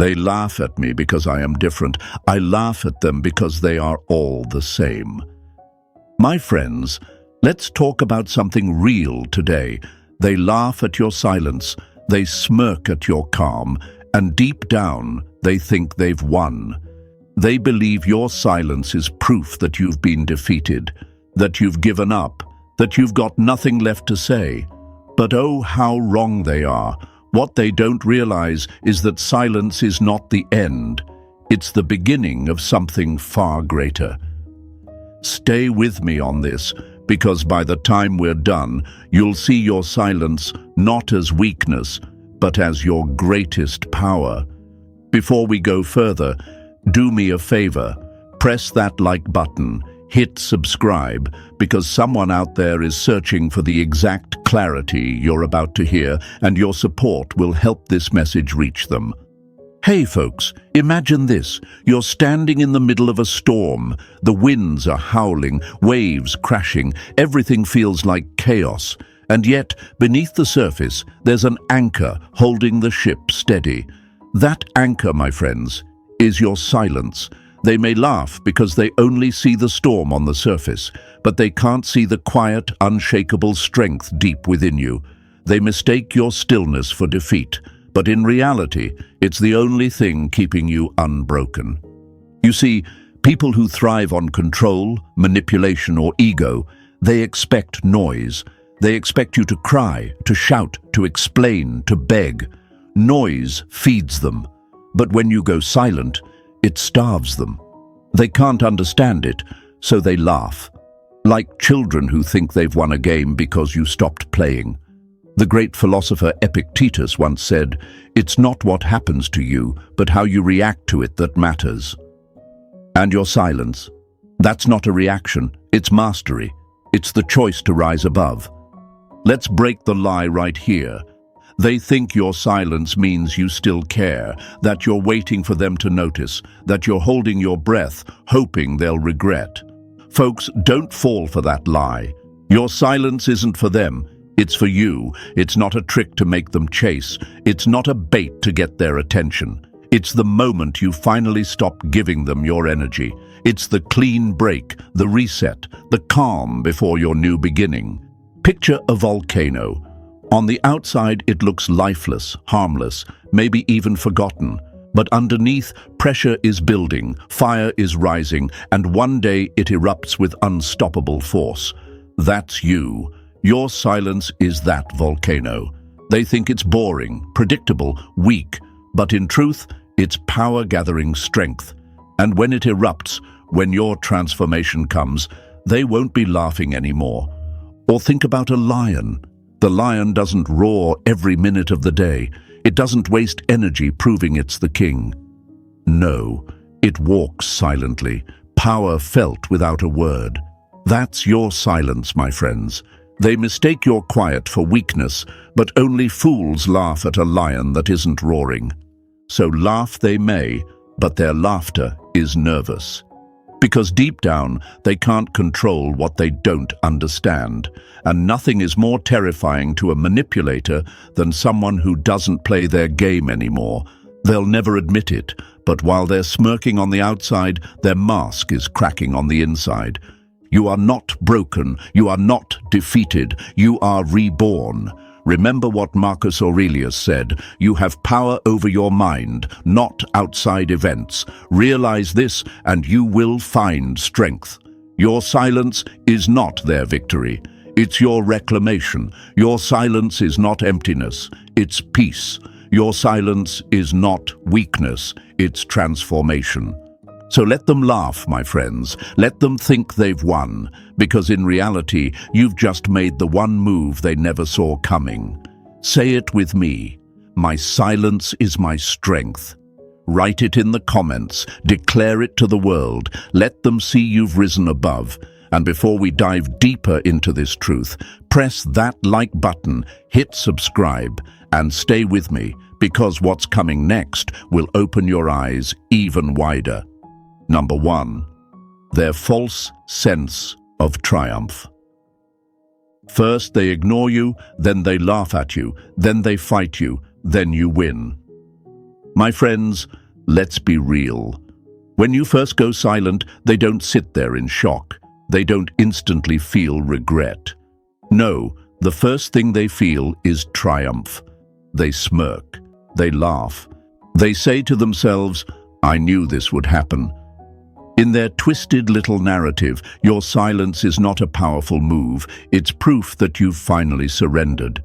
They laugh at me because I am different. I laugh at them because they are all the same. My friends, let's talk about something real today. They laugh at your silence, they smirk at your calm, and deep down, they think they've won. They believe your silence is proof that you've been defeated, that you've given up, that you've got nothing left to say. But oh, how wrong they are. What they don't realize is that silence is not the end. It's the beginning of something far greater. Stay with me on this, because by the time we're done, you'll see your silence not as weakness, but as your greatest power. Before we go further, do me a favor. Press that like button, hit subscribe, because someone out there is searching for the exact clarity you're about to hear, and your support will help this message reach them. Hey folks, imagine this. You're standing in the middle of a storm. The winds are howling, waves crashing, everything feels like chaos. And yet, beneath the surface, there's an anchor holding the ship steady. That anchor, my friends, is your silence. They may laugh because they only see the storm on the surface, but they can't see the quiet, unshakable strength deep within you. They mistake your stillness for defeat, but in reality, it's the only thing keeping you unbroken. You see, people who thrive on control, manipulation, or ego, they expect noise. They expect you to cry, to shout, to explain, to beg. Noise feeds them, but when you go silent, it starves them. They can't understand it, so they laugh. Like children who think they've won a game because you stopped playing. The great philosopher Epictetus once said, "It's not what happens to you, but how you react to it that matters." And your silence, that's not a reaction, it's mastery. It's the choice to rise above. Let's break the lie right here. They think your silence means you still care, that you're waiting for them to notice, that you're holding your breath, hoping they'll regret. Folks, don't fall for that lie. Your silence isn't for them. It's for you. It's not a trick to make them chase. It's not a bait to get their attention. It's the moment you finally stop giving them your energy. It's the clean break, the reset, the calm before your new beginning. Picture a volcano. On the outside, it looks lifeless, harmless, maybe even forgotten. But underneath, pressure is building, fire is rising, and one day it erupts with unstoppable force. That's you. Your silence is that volcano. They think it's boring, predictable, weak, but in truth, it's power-gathering strength. And when it erupts, when your transformation comes, they won't be laughing anymore. Or think about a lion. The lion doesn't roar every minute of the day. It doesn't waste energy proving it's the king. No, it walks silently, power felt without a word. That's your silence, my friends. They mistake your quiet for weakness, but only fools laugh at a lion that isn't roaring. So laugh they may, but their laughter is nervous. Because deep down, they can't control what they don't understand. And nothing is more terrifying to a manipulator than someone who doesn't play their game anymore. They'll never admit it, but while they're smirking on the outside, their mask is cracking on the inside. You are not broken, you are not defeated, you are reborn. Remember what Marcus Aurelius said, you have power over your mind, not outside events. Realize this and you will find strength. Your silence is not their victory. It's your reclamation. Your silence is not emptiness, it's peace. Your silence is not weakness, it's transformation. So let them laugh, my friends. Let them think they've won, because in reality, you've just made the one move they never saw coming. Say it with me. My silence is my strength. Write it in the comments. Declare it to the world. Let them see you've risen above. And before we dive deeper into this truth, press that like button, hit subscribe, and stay with me, because what's coming next will open your eyes even wider. Number 1, their false sense of triumph. First they ignore you, then they laugh at you, then they fight you, then you win. My friends, let's be real. When you first go silent, they don't sit there in shock. They don't instantly feel regret. No, the first thing they feel is triumph. They smirk. They laugh. They say to themselves, "I knew this would happen." In their twisted little narrative, your silence is not a powerful move. It's proof that you've finally surrendered.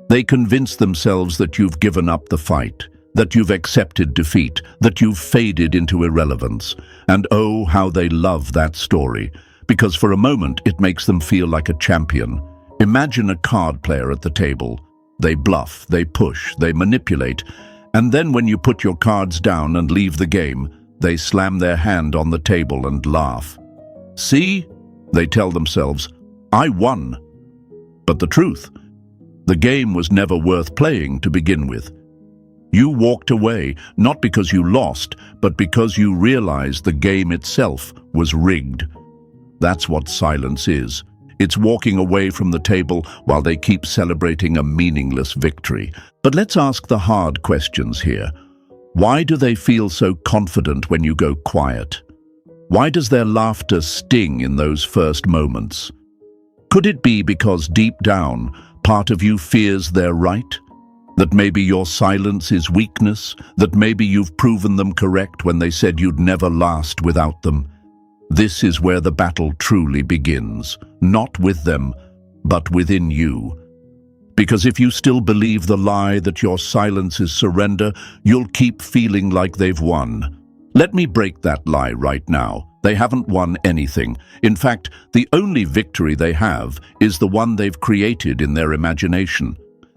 They convince themselves that you've given up the fight, that you've accepted defeat, that you've faded into irrelevance. And oh, how they love that story, because for a moment it makes them feel like a champion. Imagine a card player at the table. They bluff, they push, they manipulate, and then when you put your cards down and leave the game, they slam their hand on the table and laugh. "See?" they tell themselves, "I won." But the truth, the game was never worth playing to begin with. You walked away, not because you lost, but because you realized the game itself was rigged. That's what silence is. It's walking away from the table while they keep celebrating a meaningless victory. But let's ask the hard questions here. Why do they feel so confident when you go quiet? Why does their laughter sting in those first moments? Could it be because deep down, part of you fears they're right? That maybe your silence is weakness? That maybe you've proven them correct when they said you'd never last without them? This is where the battle truly begins, not with them, but within you. Because if you still believe the lie that your silence is surrender, you'll keep feeling like they've won. Let me break that lie right now. They haven't won anything. In fact, the only victory they have is the one they've created in their imagination.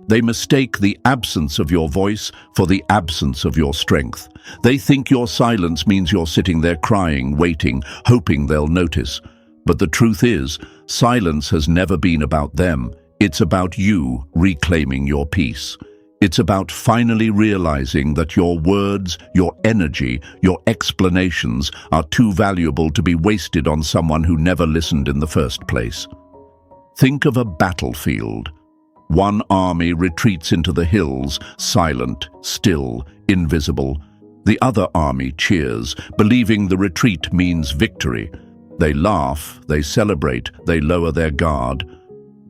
They mistake the absence of your voice for the absence of your strength. They think your silence means you're sitting there crying, waiting, hoping they'll notice. But the truth is, silence has never been about them. It's about you reclaiming your peace. It's about finally realizing that your words, your energy, your explanations are too valuable to be wasted on someone who never listened in the first place. Think of a battlefield. One army retreats into the hills, silent, still, invisible. The other army cheers, believing the retreat means victory. They laugh, they celebrate, they lower their guard.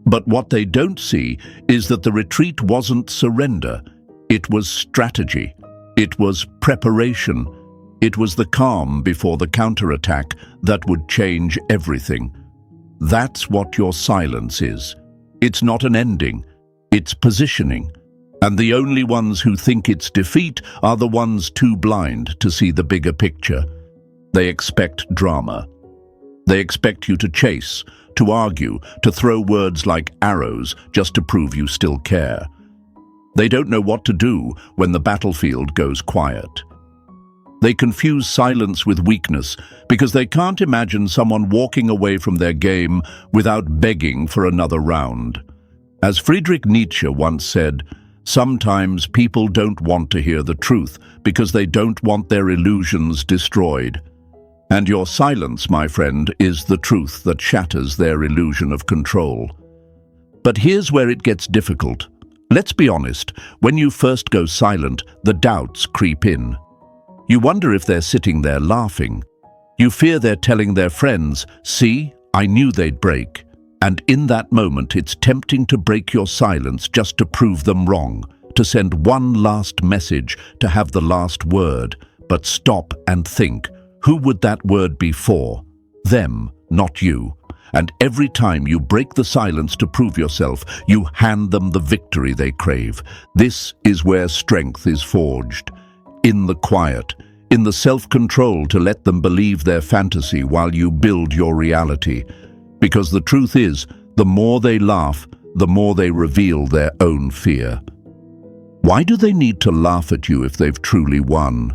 But what they don't see is that the retreat wasn't surrender. It was strategy. It was preparation. It was the calm before the counterattack that would change everything. That's what your silence is. It's not an ending. It's positioning. And the only ones who think it's defeat are the ones too blind to see the bigger picture. They expect drama. They expect you to chase, to argue, to throw words like arrows just to prove you still care. They don't know what to do when the battlefield goes quiet. They confuse silence with weakness because they can't imagine someone walking away from their game without begging for another round. As Friedrich Nietzsche once said, sometimes people don't want to hear the truth because they don't want their illusions destroyed. And your silence, my friend, is the truth that shatters their illusion of control. But here's where it gets difficult. Let's be honest, when you first go silent, the doubts creep in. You wonder if they're sitting there laughing. You fear they're telling their friends, "See, I knew they'd break." And in that moment, it's tempting to break your silence just to prove them wrong, to send one last message, to have the last word. But stop and think. Who would that word be for? Them, not you. And every time you break the silence to prove yourself, you hand them the victory they crave. This is where strength is forged. In the quiet, in the self-control to let them believe their fantasy while you build your reality. Because the truth is, the more they laugh, the more they reveal their own fear. Why do they need to laugh at you if they've truly won?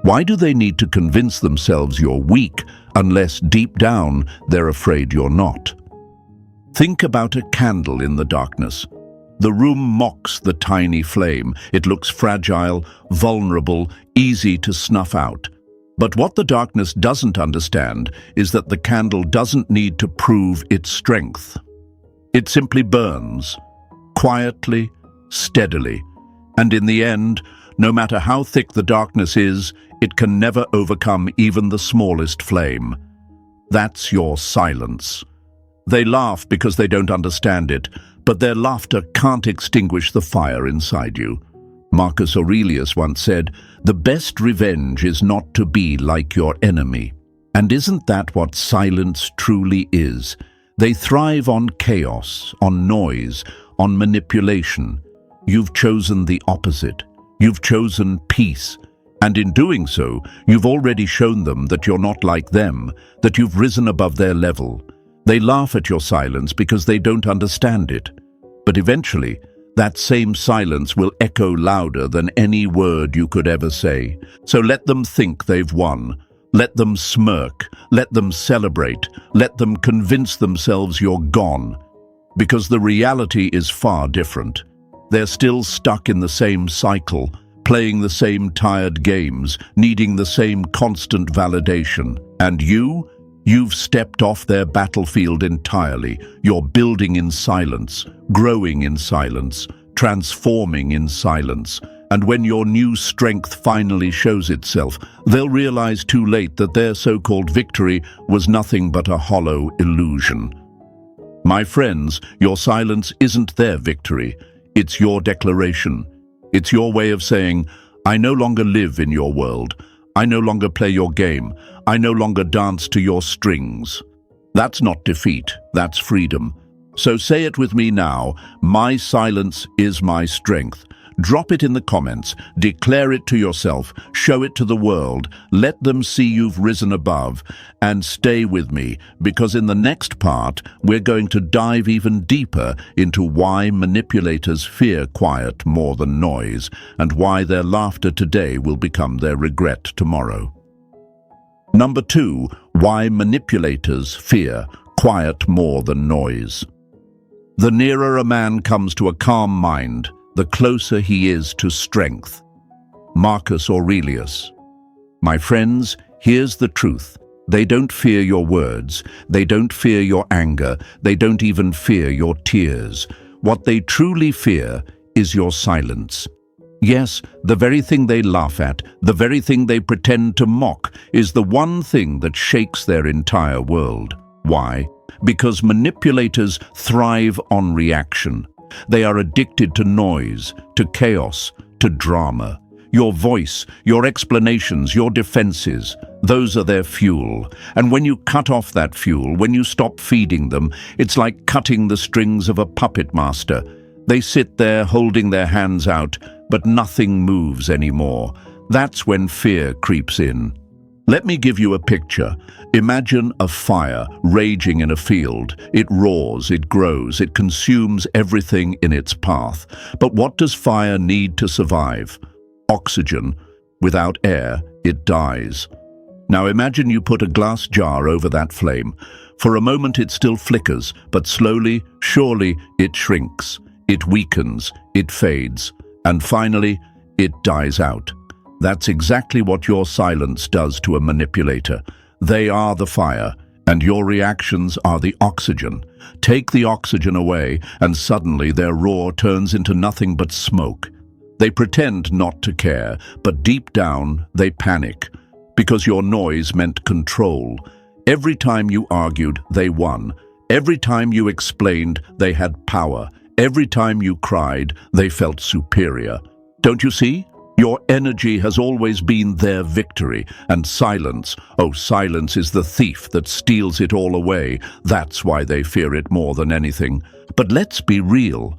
Why do they need to convince themselves you're weak unless deep down they're afraid you're not? Think about a candle in the darkness. The room mocks the tiny flame. It looks fragile, vulnerable, easy to snuff out. But what the darkness doesn't understand is that the candle doesn't need to prove its strength. It simply burns, quietly, steadily, and in the end, No matter how thick the darkness is, it can never overcome even the smallest flame. That's your silence. They laugh because they don't understand it, but their laughter can't extinguish the fire inside you. Marcus Aurelius once said, "The best revenge is not to be like your enemy." And isn't that what silence truly is? They thrive on chaos, on noise, on manipulation. You've chosen the opposite. You've chosen peace. And in doing so, you've already shown them that you're not like them, that you've risen above their level. They laugh at your silence because they don't understand it. But eventually, that same silence will echo louder than any word you could ever say. So let them think they've won. Let them smirk. Let them celebrate. Let them convince themselves you're gone. Because the reality is far different. They're still stuck in the same cycle, playing the same tired games, needing the same constant validation. And you've stepped off their battlefield entirely. You're building in silence, growing in silence, transforming in silence. And when your new strength finally shows itself, they'll realize too late that their so-called victory was nothing but a hollow illusion. My friends, your silence isn't their victory. It's your declaration. It's your way of saying, "I no longer live in your world. I no longer play your game. I no longer dance to your strings." That's not defeat, that's freedom. So say it with me now, my silence is my strength. Drop it in the comments, declare it to yourself, show it to the world, let them see you've risen above, and stay with me, because in the next part, we're going to dive even deeper into why manipulators fear quiet more than noise, and why their laughter today will become their regret tomorrow. Number 2, why manipulators fear quiet more than noise. The nearer a man comes to a calm mind, the closer he is to strength. Marcus Aurelius. My friends, here's the truth. They don't fear your words. They don't fear your anger. They don't even fear your tears. What they truly fear is your silence. Yes, the very thing they laugh at, the very thing they pretend to mock, is the one thing that shakes their entire world. Why? Because manipulators thrive on reaction. They are addicted to noise, to chaos, to drama. Your voice, your explanations, your defenses, those are their fuel. And when you cut off that fuel, when you stop feeding them, it's like cutting the strings of a puppet master. They sit there holding their hands out, but nothing moves anymore. That's when fear creeps in. Let me give you a picture. Imagine a fire raging in a field. It roars, it grows, it consumes everything in its path. But what does fire need to survive? Oxygen. Without air, it dies. Now imagine you put a glass jar over that flame. For a moment it still flickers, but slowly, surely, it shrinks. It weakens, it fades, and finally, it dies out. That's exactly what your silence does to a manipulator. They are the fire, and your reactions are the oxygen. Take the oxygen away, and suddenly their roar turns into nothing but smoke. They pretend not to care, but deep down they panic, because your noise meant control. Every time you argued, they won. Every time you explained, they had power. Every time you cried, they felt superior. Don't you see? Your energy has always been their victory, and silence, oh, silence is the thief that steals it all away. That's why they fear it more than anything. But let's be real.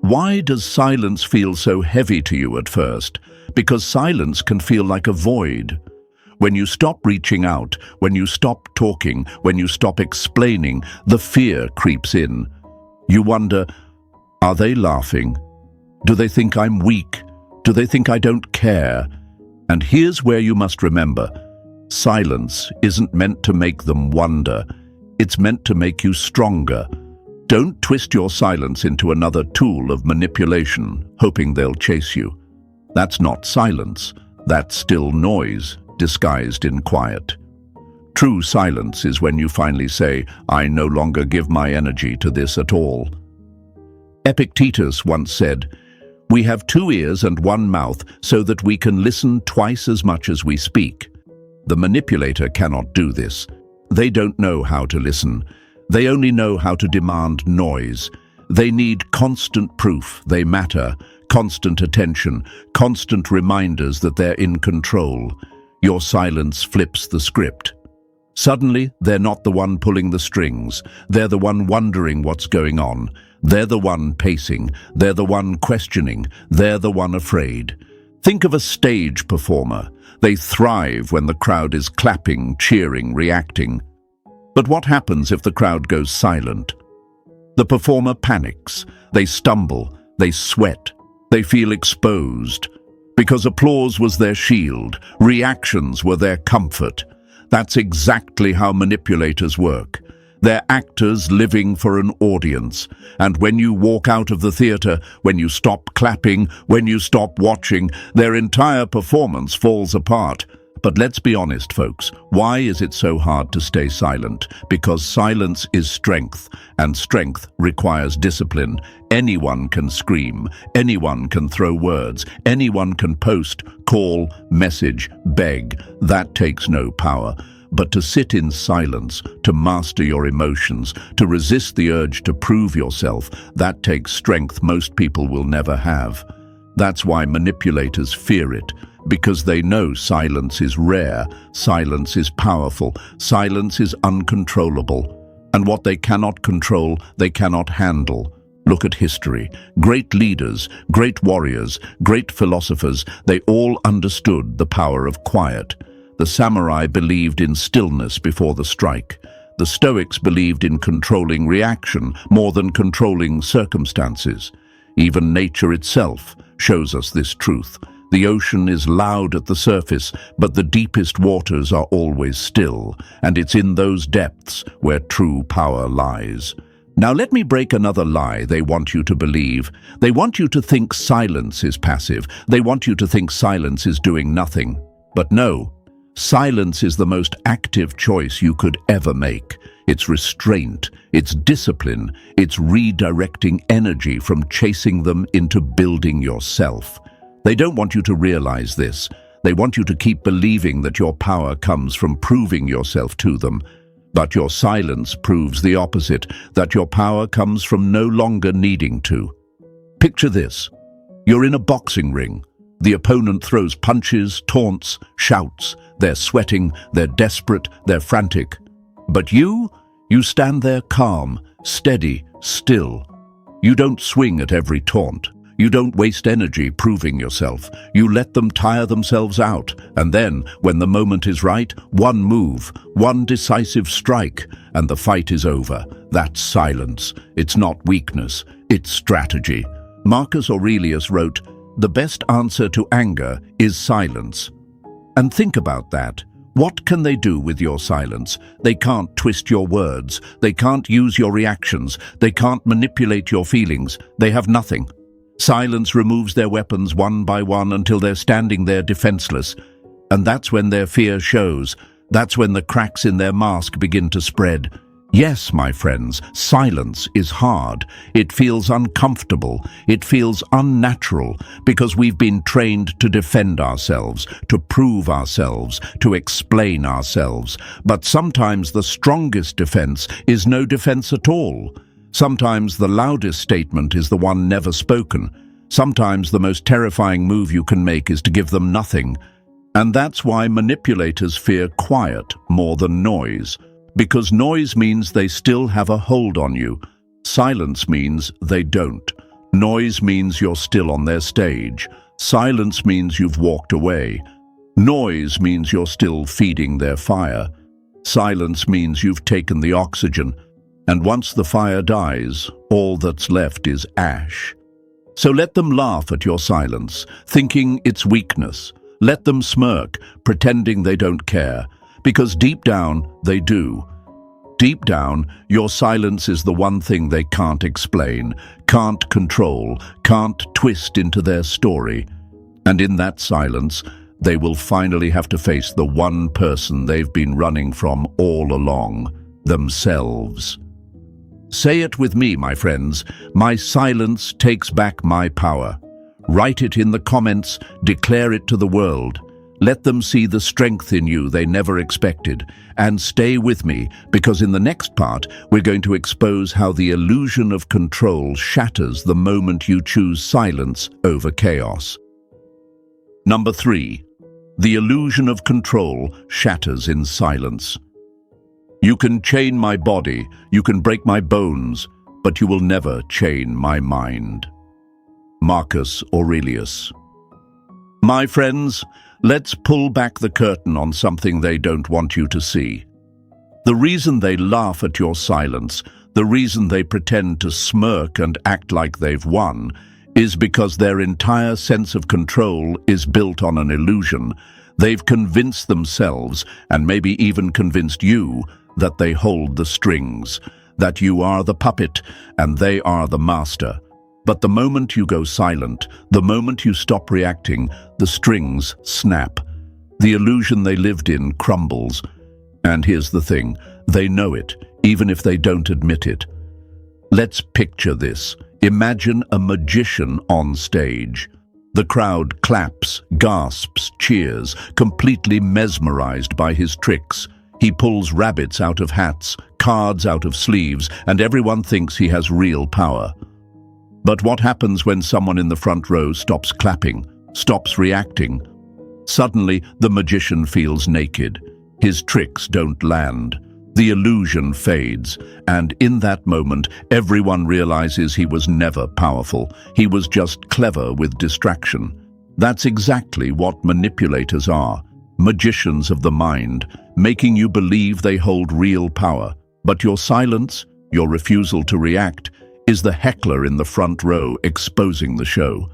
Why does silence feel so heavy to you at first? Because silence can feel like a void. When you stop reaching out, when you stop talking, when you stop explaining, the fear creeps in. You wonder, are they laughing? Do they think I'm weak? Do they think I don't care? And here's where you must remember, silence isn't meant to make them wonder. It's meant to make you stronger. Don't twist your silence into another tool of manipulation, hoping they'll chase you. That's not silence. That's still noise, disguised in quiet. True silence is when you finally say, I no longer give my energy to this at all. Epictetus once said, We have 2 ears and 1 mouth so that we can listen twice as much as we speak. The manipulator cannot do this. They don't know how to listen. They only know how to demand noise. They need constant proof they matter, constant attention, constant reminders that they're in control. Your silence flips the script. Suddenly, they're not the one pulling the strings. They're the one wondering what's going on. They're the one pacing. They're the one questioning. They're the one afraid. Think of a stage performer. They thrive when the crowd is clapping, cheering, reacting. But what happens if the crowd goes silent? The performer panics. They stumble. They sweat. They feel exposed. Because applause was their shield. Reactions were their comfort. That's exactly how manipulators work. They're actors living for an audience. And when you walk out of the theater, when you stop clapping, when you stop watching, their entire performance falls apart. But let's be honest, folks. Why is it so hard to stay silent? Because silence is strength, and strength requires discipline. Anyone can scream. Anyone can throw words. Anyone can post, call, message, beg. That takes no power. But to sit in silence, to master your emotions, to resist the urge to prove yourself, that takes strength most people will never have. That's why manipulators fear it, because they know silence is rare, silence is powerful, silence is uncontrollable. And what they cannot control, they cannot handle. Look at history. Great leaders, great warriors, great philosophers, they all understood the power of quiet. The samurai believed in stillness before the strike. The Stoics believed in controlling reaction more than controlling circumstances. Even nature itself shows us this truth. The ocean is loud at the surface, but the deepest waters are always still, and it's in those depths where true power lies. Now let me break another lie they want you to believe. They want you to think silence is passive. They want you to think silence is doing nothing. But no. Silence is the most active choice you could ever make. It's restraint, it's discipline, it's redirecting energy from chasing them into building yourself. They don't want you to realize this. They want you to keep believing that your power comes from proving yourself to them. But your silence proves the opposite, that your power comes from no longer needing to. Picture this. You're in a boxing ring. The opponent throws punches, taunts, shouts. They're sweating, they're desperate, they're frantic. But you stand there calm, steady, still. You don't swing at every taunt. You don't waste energy proving yourself. You let them tire themselves out. And then, when the moment is right, one move, one decisive strike, and the fight is over. That's silence. It's not weakness. It's strategy. Marcus Aurelius wrote, "The best answer to anger is silence." And think about that. What can they do with your silence? They can't twist your words. They can't use your reactions. They can't manipulate your feelings. They have nothing. Silence removes their weapons one by one until they're standing there defenseless. And that's when their fear shows. That's when the cracks in their mask begin to spread. Yes, my friends, silence is hard. It feels uncomfortable. It feels unnatural because we've been trained to defend ourselves, to prove ourselves, to explain ourselves. But sometimes the strongest defense is no defense at all. Sometimes the loudest statement is the one never spoken. Sometimes the most terrifying move you can make is to give them nothing. And that's why manipulators fear quiet more than noise. Because noise means they still have a hold on you. Silence means they don't. Noise means you're still on their stage. Silence means you've walked away. Noise means you're still feeding their fire. Silence means you've taken the oxygen. And once the fire dies, all that's left is ash. So let them laugh at your silence, thinking it's weakness. Let them smirk, pretending they don't care. Because deep down, they do. Deep down, your silence is the one thing they can't explain, can't control, can't twist into their story. And in that silence, they will finally have to face the one person they've been running from all along, themselves. Say it with me, my friends. My silence takes back my power. Write it in the comments, declare it to the world. Let them see the strength in you they never expected. And stay with me, because in the next part, we're going to expose how the illusion of control shatters the moment you choose silence over chaos. Number 3. The illusion of control shatters in silence. You can chain my body, you can break my bones, but you will never chain my mind. Marcus Aurelius. My friends, let's pull back the curtain on something they don't want you to see. The reason they laugh at your silence, the reason they pretend to smirk and act like they've won, is because their entire sense of control is built on an illusion. They've convinced themselves, and maybe even convinced you, that they hold the strings, that you are the puppet and they are the master. But the moment you go silent, the moment you stop reacting, the strings snap. The illusion they lived in crumbles. And here's the thing, they know it, even if they don't admit it. Let's picture this. Imagine a magician on stage. The crowd claps, gasps, cheers, completely mesmerized by his tricks. He pulls rabbits out of hats, cards out of sleeves, and everyone thinks he has real power. But what happens when someone in the front row stops clapping, stops reacting? Suddenly, the magician feels naked. His tricks don't land. The illusion fades, and in that moment, everyone realizes he was never powerful. He was just clever with distraction. That's exactly what manipulators are. Magicians of the mind, making you believe they hold real power. But your silence, your refusal to react, is the heckler in the front row exposing the show.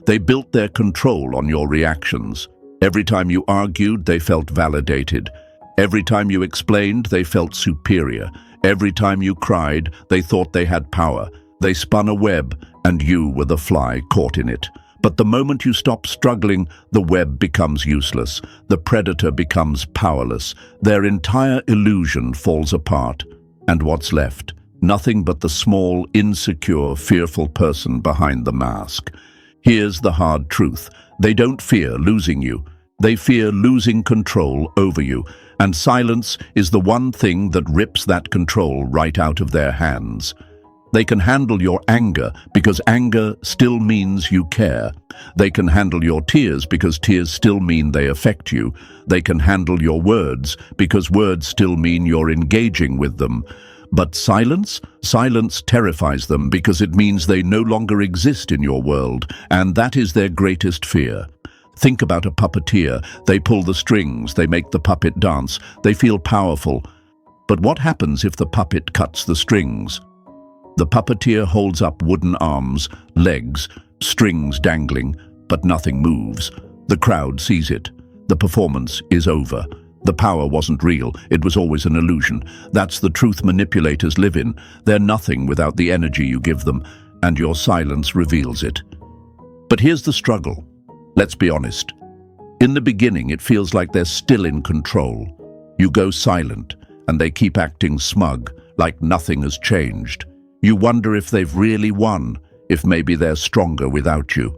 They built their control on your reactions. Every time you argued, they felt validated. Every time you explained, they felt superior. Every time you cried, they thought they had power. They spun a web, and you were the fly caught in it. But the moment you stop struggling, the web becomes useless. The predator becomes powerless. Their entire illusion falls apart. And what's left? Nothing but the small, insecure, fearful person behind the mask. Here's the hard truth. They don't fear losing you. They fear losing control over you. And silence is the one thing that rips that control right out of their hands. They can handle your anger because anger still means you care. They can handle your tears because tears still mean they affect you. They can handle your words because words still mean you're engaging with them. But silence? Silence terrifies them because it means they no longer exist in your world, and that is their greatest fear. Think about a puppeteer. They pull the strings, they make the puppet dance, they feel powerful. But what happens if the puppet cuts the strings? The puppeteer holds up wooden arms, legs, strings dangling, but nothing moves. The crowd sees it. The performance is over. The power wasn't real, it was always an illusion. That's the truth manipulators live in. They're nothing without the energy you give them, and your silence reveals it. But here's the struggle. Let's be honest. In the beginning, it feels like they're still in control. You go silent, and they keep acting smug, like nothing has changed. You wonder if they've really won, if maybe they're stronger without you.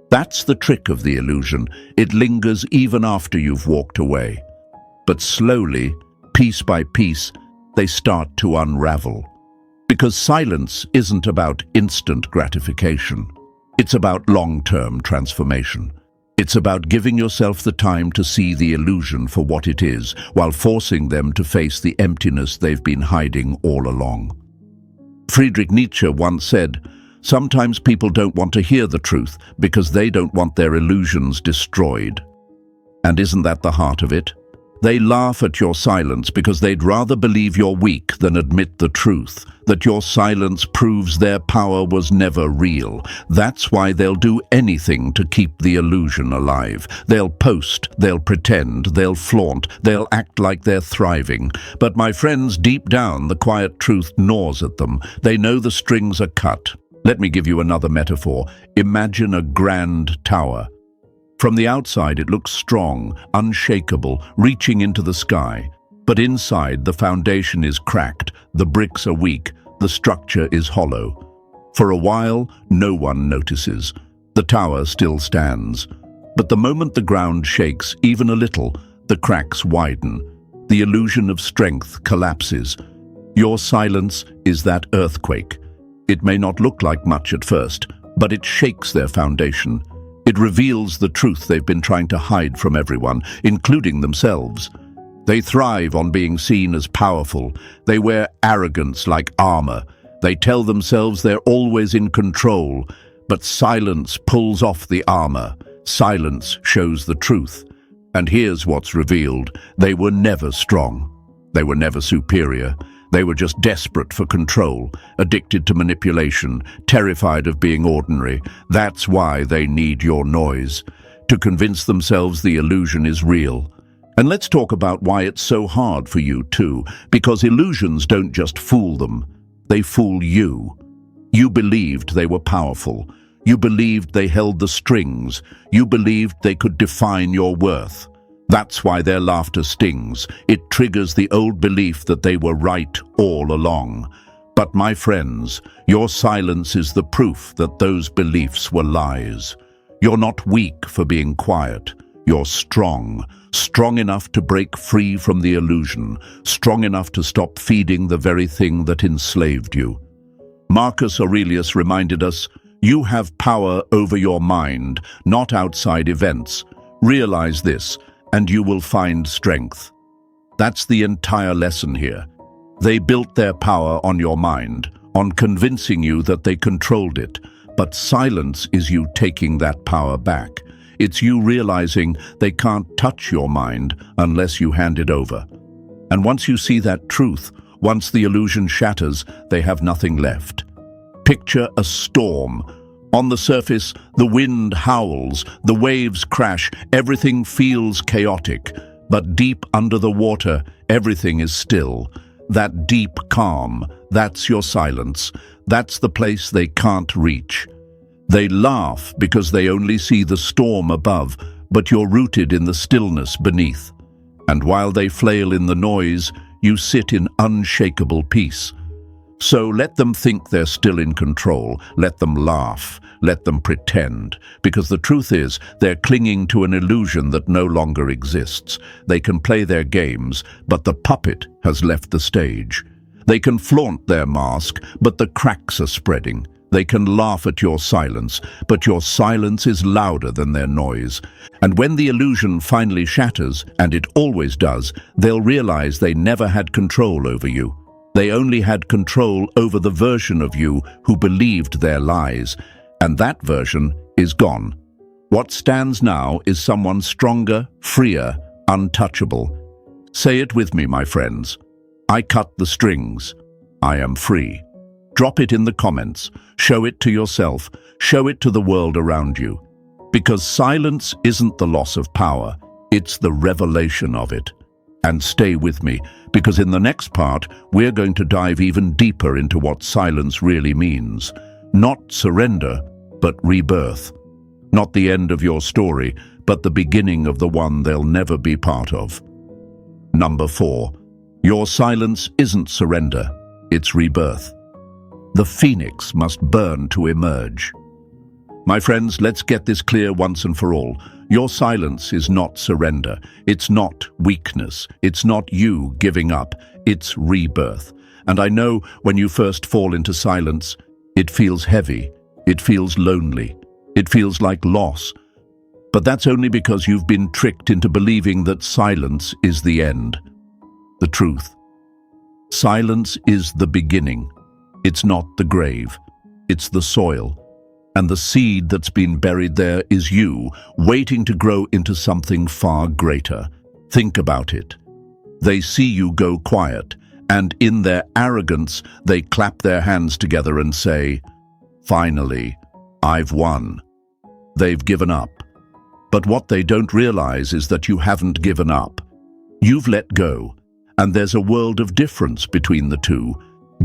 That's the trick of the illusion. It lingers even after you've walked away. But slowly, piece by piece, they start to unravel. Because silence isn't about instant gratification. It's about long-term transformation. It's about giving yourself the time to see the illusion for what it is, while forcing them to face the emptiness they've been hiding all along. Friedrich Nietzsche once said, "Sometimes people don't want to hear the truth because they don't want their illusions destroyed." And isn't that the heart of it? They laugh at your silence because they'd rather believe you're weak than admit the truth, that your silence proves their power was never real. That's why they'll do anything to keep the illusion alive. They'll post, they'll pretend, they'll flaunt, they'll act like they're thriving. But my friends, deep down, the quiet truth gnaws at them. They know the strings are cut. Let me give you another metaphor. Imagine a grand tower. From the outside, it looks strong, unshakable, reaching into the sky. But inside, the foundation is cracked, the bricks are weak, the structure is hollow. For a while, no one notices. The tower still stands. But the moment the ground shakes even a little, the cracks widen. The illusion of strength collapses. Your silence is that earthquake. It may not look like much at first, but it shakes their foundation. It reveals the truth they've been trying to hide from everyone, including themselves. They thrive on being seen as powerful. They wear arrogance like armor. They tell themselves they're always in control, but silence pulls off the armor. Silence shows the truth. And here's what's revealed. They were never strong. They were never superior. They were just desperate for control, addicted to manipulation, terrified of being ordinary. That's why they need your noise, to convince themselves the illusion is real. And let's talk about why it's so hard for you too, because illusions don't just fool them, they fool you. You believed they were powerful. You believed they held the strings. You believed they could define your worth. That's why their laughter stings. It triggers the old belief that they were right all along. But my friends, your silence is the proof that those beliefs were lies. You're not weak for being quiet. You're strong. Strong enough to break free from the illusion. Strong enough to stop feeding the very thing that enslaved you. Marcus Aurelius reminded us, you have power over your mind, not outside events. Realize this, and you will find strength. That's the entire lesson here. They built their power on your mind, on convincing you that they controlled it. But silence is you taking that power back. It's you realizing they can't touch your mind unless you hand it over. And once you see that truth, once the illusion shatters, they have nothing left. Picture a storm. On the surface, the wind howls, the waves crash, everything feels chaotic. But deep under the water, everything is still. That deep calm, that's your silence. That's the place they can't reach. They laugh because they only see the storm above, but you're rooted in the stillness beneath. And while they flail in the noise, you sit in unshakable peace. So let them think they're still in control. Let them laugh. Let them pretend. Because the truth is, they're clinging to an illusion that no longer exists. They can play their games, but the puppet has left the stage. They can flaunt their mask, but the cracks are spreading. They can laugh at your silence, but your silence is louder than their noise. And when the illusion finally shatters, and it always does, they'll realize they never had control over you. They only had control over the version of you who believed their lies, and that version is gone. What stands now is someone stronger, freer, untouchable. Say it with me, my friends. I cut the strings. I am free. Drop it in the comments. Show it to yourself. Show it to the world around you. Because silence isn't the loss of power, it's the revelation of it. And stay with me, because in the next part, we're going to dive even deeper into what silence really means. Not surrender, but rebirth. Not the end of your story, but the beginning of the one they'll never be part of. Number 4. Your silence isn't surrender, it's rebirth. The phoenix must burn to emerge. My friends, let's get this clear once and for all. Your silence is not surrender. It's not weakness. It's not you giving up. It's rebirth. And I know when you first fall into silence, it feels heavy. It feels lonely. It feels like loss. But that's only because you've been tricked into believing that silence is the end. The truth. Silence is the beginning. It's not the grave. It's the soil. And the seed that's been buried there is you, waiting to grow into something far greater. Think about it. They see you go quiet, and in their arrogance, they clap their hands together and say, "Finally, I've won." They've given up. But what they don't realize is that you haven't given up. You've let go, and there's a world of difference between the two.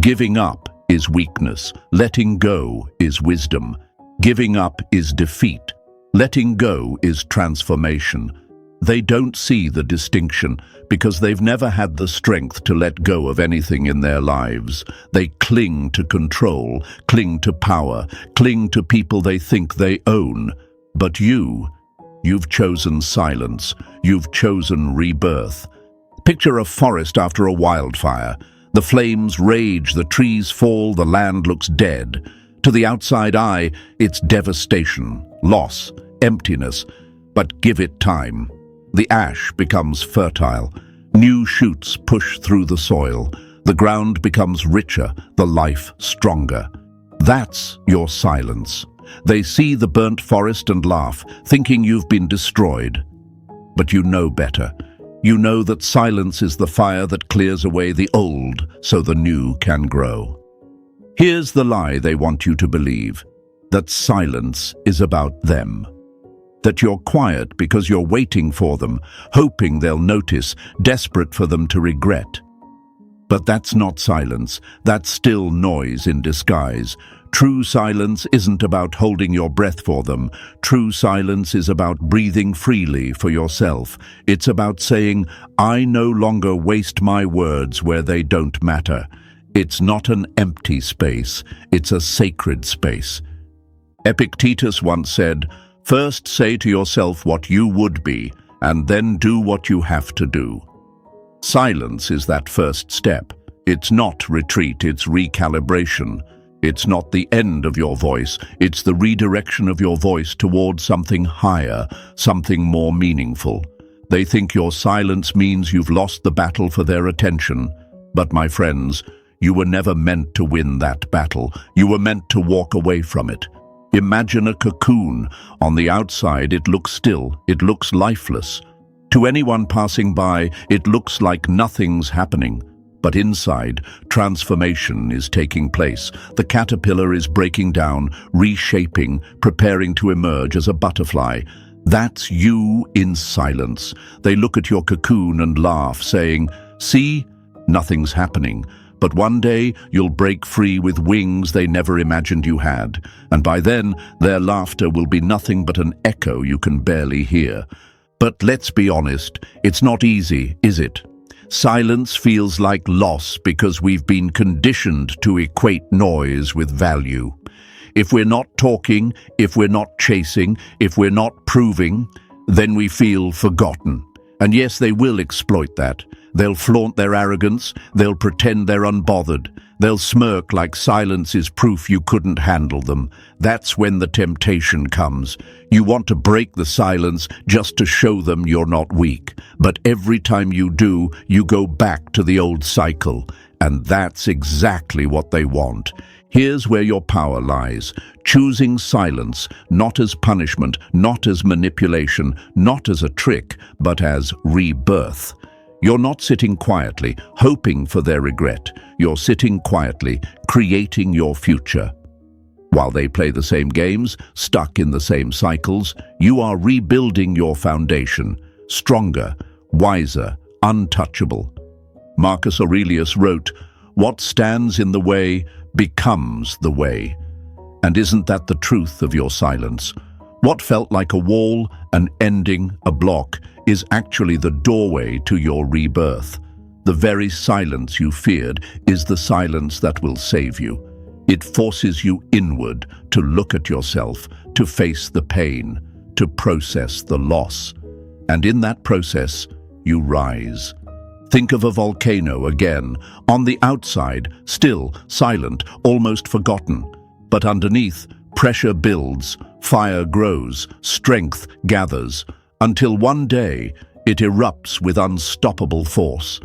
Giving up is weakness. Letting go is wisdom. Giving up is defeat. Letting go is transformation. They don't see the distinction because they've never had the strength to let go of anything in their lives. They cling to control, cling to power, cling to people they think they own. But you've chosen silence. You've chosen rebirth. Picture a forest after a wildfire. The flames rage, the trees fall, the land looks dead. To the outside eye, it's devastation, loss, emptiness. But give it time. The ash becomes fertile. New shoots push through the soil. The ground becomes richer, the life stronger. That's your silence. They see the burnt forest and laugh, thinking you've been destroyed. But you know better. You know that silence is the fire that clears away the old so the new can grow. Here's the lie they want you to believe, that silence is about them. That you're quiet because you're waiting for them, hoping they'll notice, desperate for them to regret. But that's not silence. That's still noise in disguise. True silence isn't about holding your breath for them. True silence is about breathing freely for yourself. It's about saying, I no longer waste my words where they don't matter. It's not an empty space. It's a sacred space. Epictetus once said, first say to yourself what you would be, and then do what you have to do. Silence is that first step. It's not retreat, it's recalibration. It's not the end of your voice, it's the redirection of your voice towards something higher, something more meaningful. They think your silence means you've lost the battle for their attention. But my friends, you were never meant to win that battle. You were meant to walk away from it. Imagine a cocoon. On the outside, it looks still, it looks lifeless. To anyone passing by, it looks like nothing's happening. But inside, transformation is taking place. The caterpillar is breaking down, reshaping, preparing to emerge as a butterfly. That's you in silence. They look at your cocoon and laugh, saying, see, nothing's happening. But one day, you'll break free with wings they never imagined you had. And by then, their laughter will be nothing but an echo you can barely hear. But let's be honest, it's not easy, is it? Silence feels like loss because we've been conditioned to equate noise with value. If we're not talking, if we're not chasing, if we're not proving, then we feel forgotten. And yes, they will exploit that. They'll flaunt their arrogance, they'll pretend they're unbothered, they'll smirk like silence is proof you couldn't handle them. That's when the temptation comes. You want to break the silence just to show them you're not weak. But every time you do, you go back to the old cycle. And that's exactly what they want. Here's where your power lies. Choosing silence, not as punishment, not as manipulation, not as a trick, but as rebirth. You're not sitting quietly, hoping for their regret. You're sitting quietly, creating your future. While they play the same games, stuck in the same cycles, you are rebuilding your foundation, stronger, wiser, untouchable. Marcus Aurelius wrote, "What stands in the way becomes the way." And isn't that the truth of your silence? What felt like a wall, an ending, a block, is actually the doorway to your rebirth. The very silence you feared is the silence that will save you. It forces you inward to look at yourself, to face the pain, to process the loss. And in that process, you rise. Think of a volcano again. On the outside, still, silent, almost forgotten. But underneath, pressure builds, fire grows, strength gathers, until one day it erupts with unstoppable force.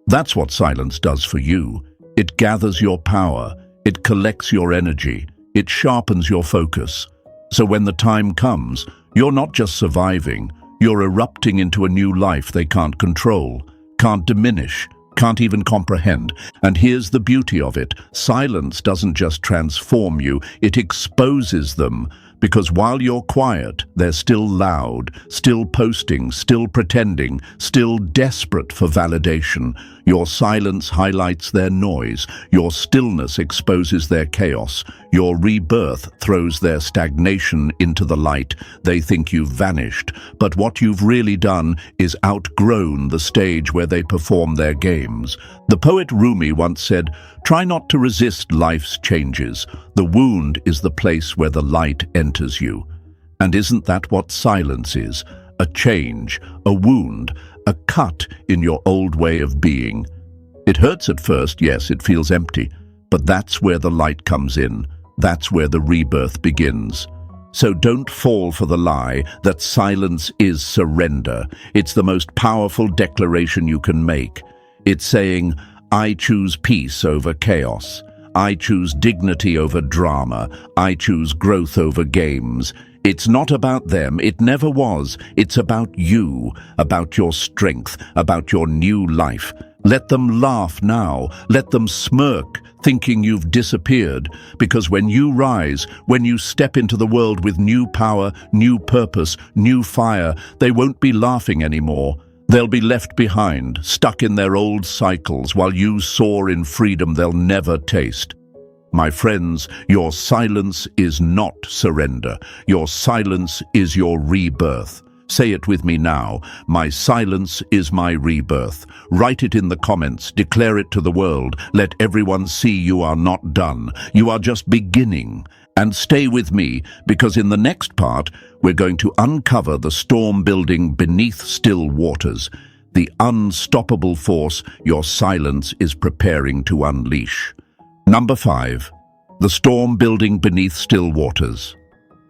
That's what silence does for you. It gathers your power, it collects your energy, it sharpens your focus. So when the time comes, you're not just surviving, you're erupting into a new life they can't control, can't diminish, can't even comprehend. And here's the beauty of it. Silence doesn't just transform you, it exposes them. Because while you're quiet, they're still loud, still posting, still pretending, still desperate for validation. Your silence highlights their noise. Your stillness exposes their chaos. Your rebirth throws their stagnation into the light. They think you've vanished, but what you've really done is outgrown the stage where they perform their games. The poet Rumi once said, "Try not to resist life's changes. The wound is the place where the light enters you." And isn't that what silence is? A change, a wound, a cut in your old way of being. It hurts at first, yes, it feels empty, but that's where the light comes in. That's where the rebirth begins. So don't fall for the lie that silence is surrender. It's the most powerful declaration you can make. It's saying, I choose peace over chaos. I choose dignity over drama. I choose growth over games. It's not about them, it never was. It's about you, about your strength, about your new life. Let them laugh now, let them smirk, thinking you've disappeared. Because when you rise, when you step into the world with new power, new purpose, new fire, they won't be laughing anymore. They'll be left behind, stuck in their old cycles, while you soar in freedom they'll never taste. My friends, your silence is not surrender. Your silence is your rebirth. Say it with me now. My silence is my rebirth. Write it in the comments. Declare it to the world. Let everyone see you are not done. You are just beginning. And stay with me, because in the next part, we're going to uncover the storm building beneath still waters, the unstoppable force your silence is preparing to unleash. Number 5. The storm building beneath still waters.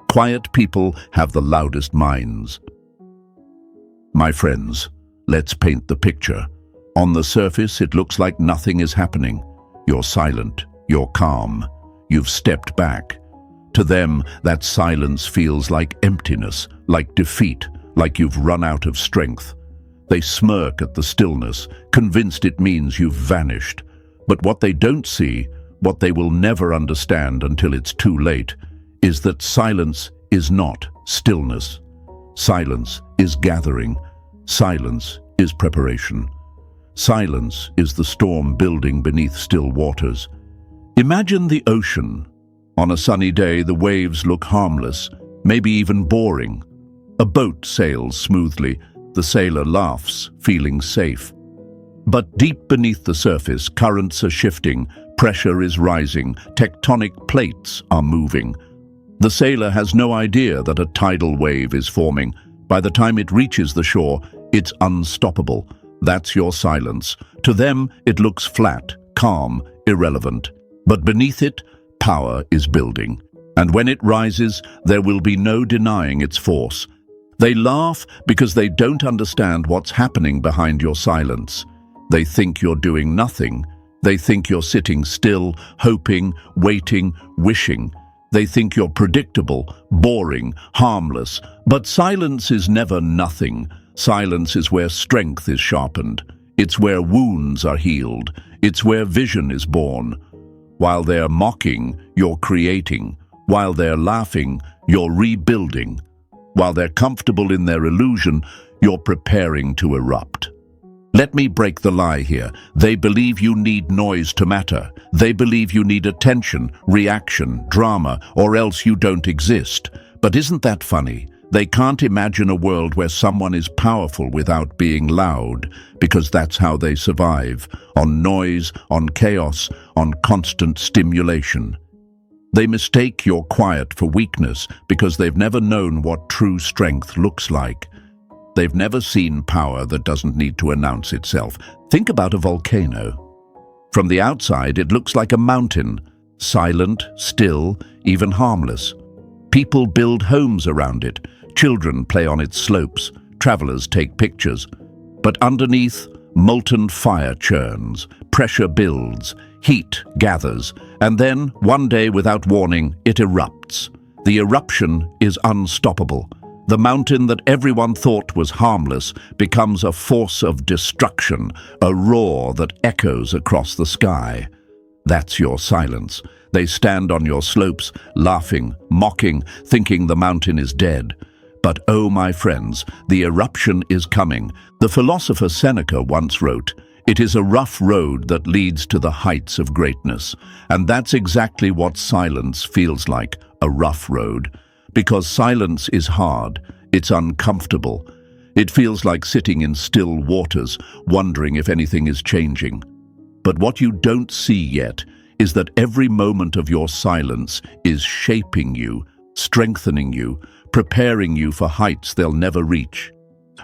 Quiet people have the loudest minds. My friends, let's paint the picture. On the surface, it looks like nothing is happening. You're silent, you're calm, you've stepped back. To them, that silence feels like emptiness, like defeat, like you've run out of strength. They smirk at the stillness, convinced it means you've vanished. But what they don't see, what they will never understand until it's too late, is that silence is not stillness. Silence is gathering. Silence is preparation. Silence is the storm building beneath still waters. Imagine the ocean. On a sunny day, the waves look harmless, maybe even boring. A boat sails smoothly. The sailor laughs, feeling safe. But deep beneath the surface, currents are shifting. Pressure is rising, tectonic plates are moving. The sailor has no idea that a tidal wave is forming. By the time it reaches the shore, it's unstoppable. That's your silence. To them, it looks flat, calm, irrelevant. But beneath it, power is building. And when it rises, there will be no denying its force. They laugh because they don't understand what's happening behind your silence. They think you're doing nothing. They think you're sitting still, hoping, waiting, wishing. They think you're predictable, boring, harmless. But silence is never nothing. Silence is where strength is sharpened. It's where wounds are healed. It's where vision is born. While they're mocking, you're creating. While they're laughing, you're rebuilding. While they're comfortable in their illusion, you're preparing to erupt. Let me break the lie here. They believe you need noise to matter. They believe you need attention, reaction, drama, or else you don't exist. But isn't that funny? They can't imagine a world where someone is powerful without being loud, because that's how they survive, on noise, on chaos, on constant stimulation. They mistake your quiet for weakness because they've never known what true strength looks like. They've never seen power that doesn't need to announce itself. Think about a volcano. From the outside, it looks like a mountain, silent, still, even harmless. People build homes around it. Children play on its slopes. Travelers take pictures. But underneath, molten fire churns, pressure builds, heat gathers, and then, one day without warning, it erupts. The eruption is unstoppable. The mountain that everyone thought was harmless becomes a force of destruction, a roar that echoes across the sky. That's your silence. They stand on your slopes, laughing, mocking, thinking the mountain is dead. But oh, my friends, the eruption is coming. The philosopher Seneca once wrote, It is a rough road that leads to the heights of greatness. And that's exactly what silence feels like, a rough road. Because silence is hard, it's uncomfortable. It feels like sitting in still waters, wondering if anything is changing. But what you don't see yet is that every moment of your silence is shaping you, strengthening you, preparing you for heights they'll never reach.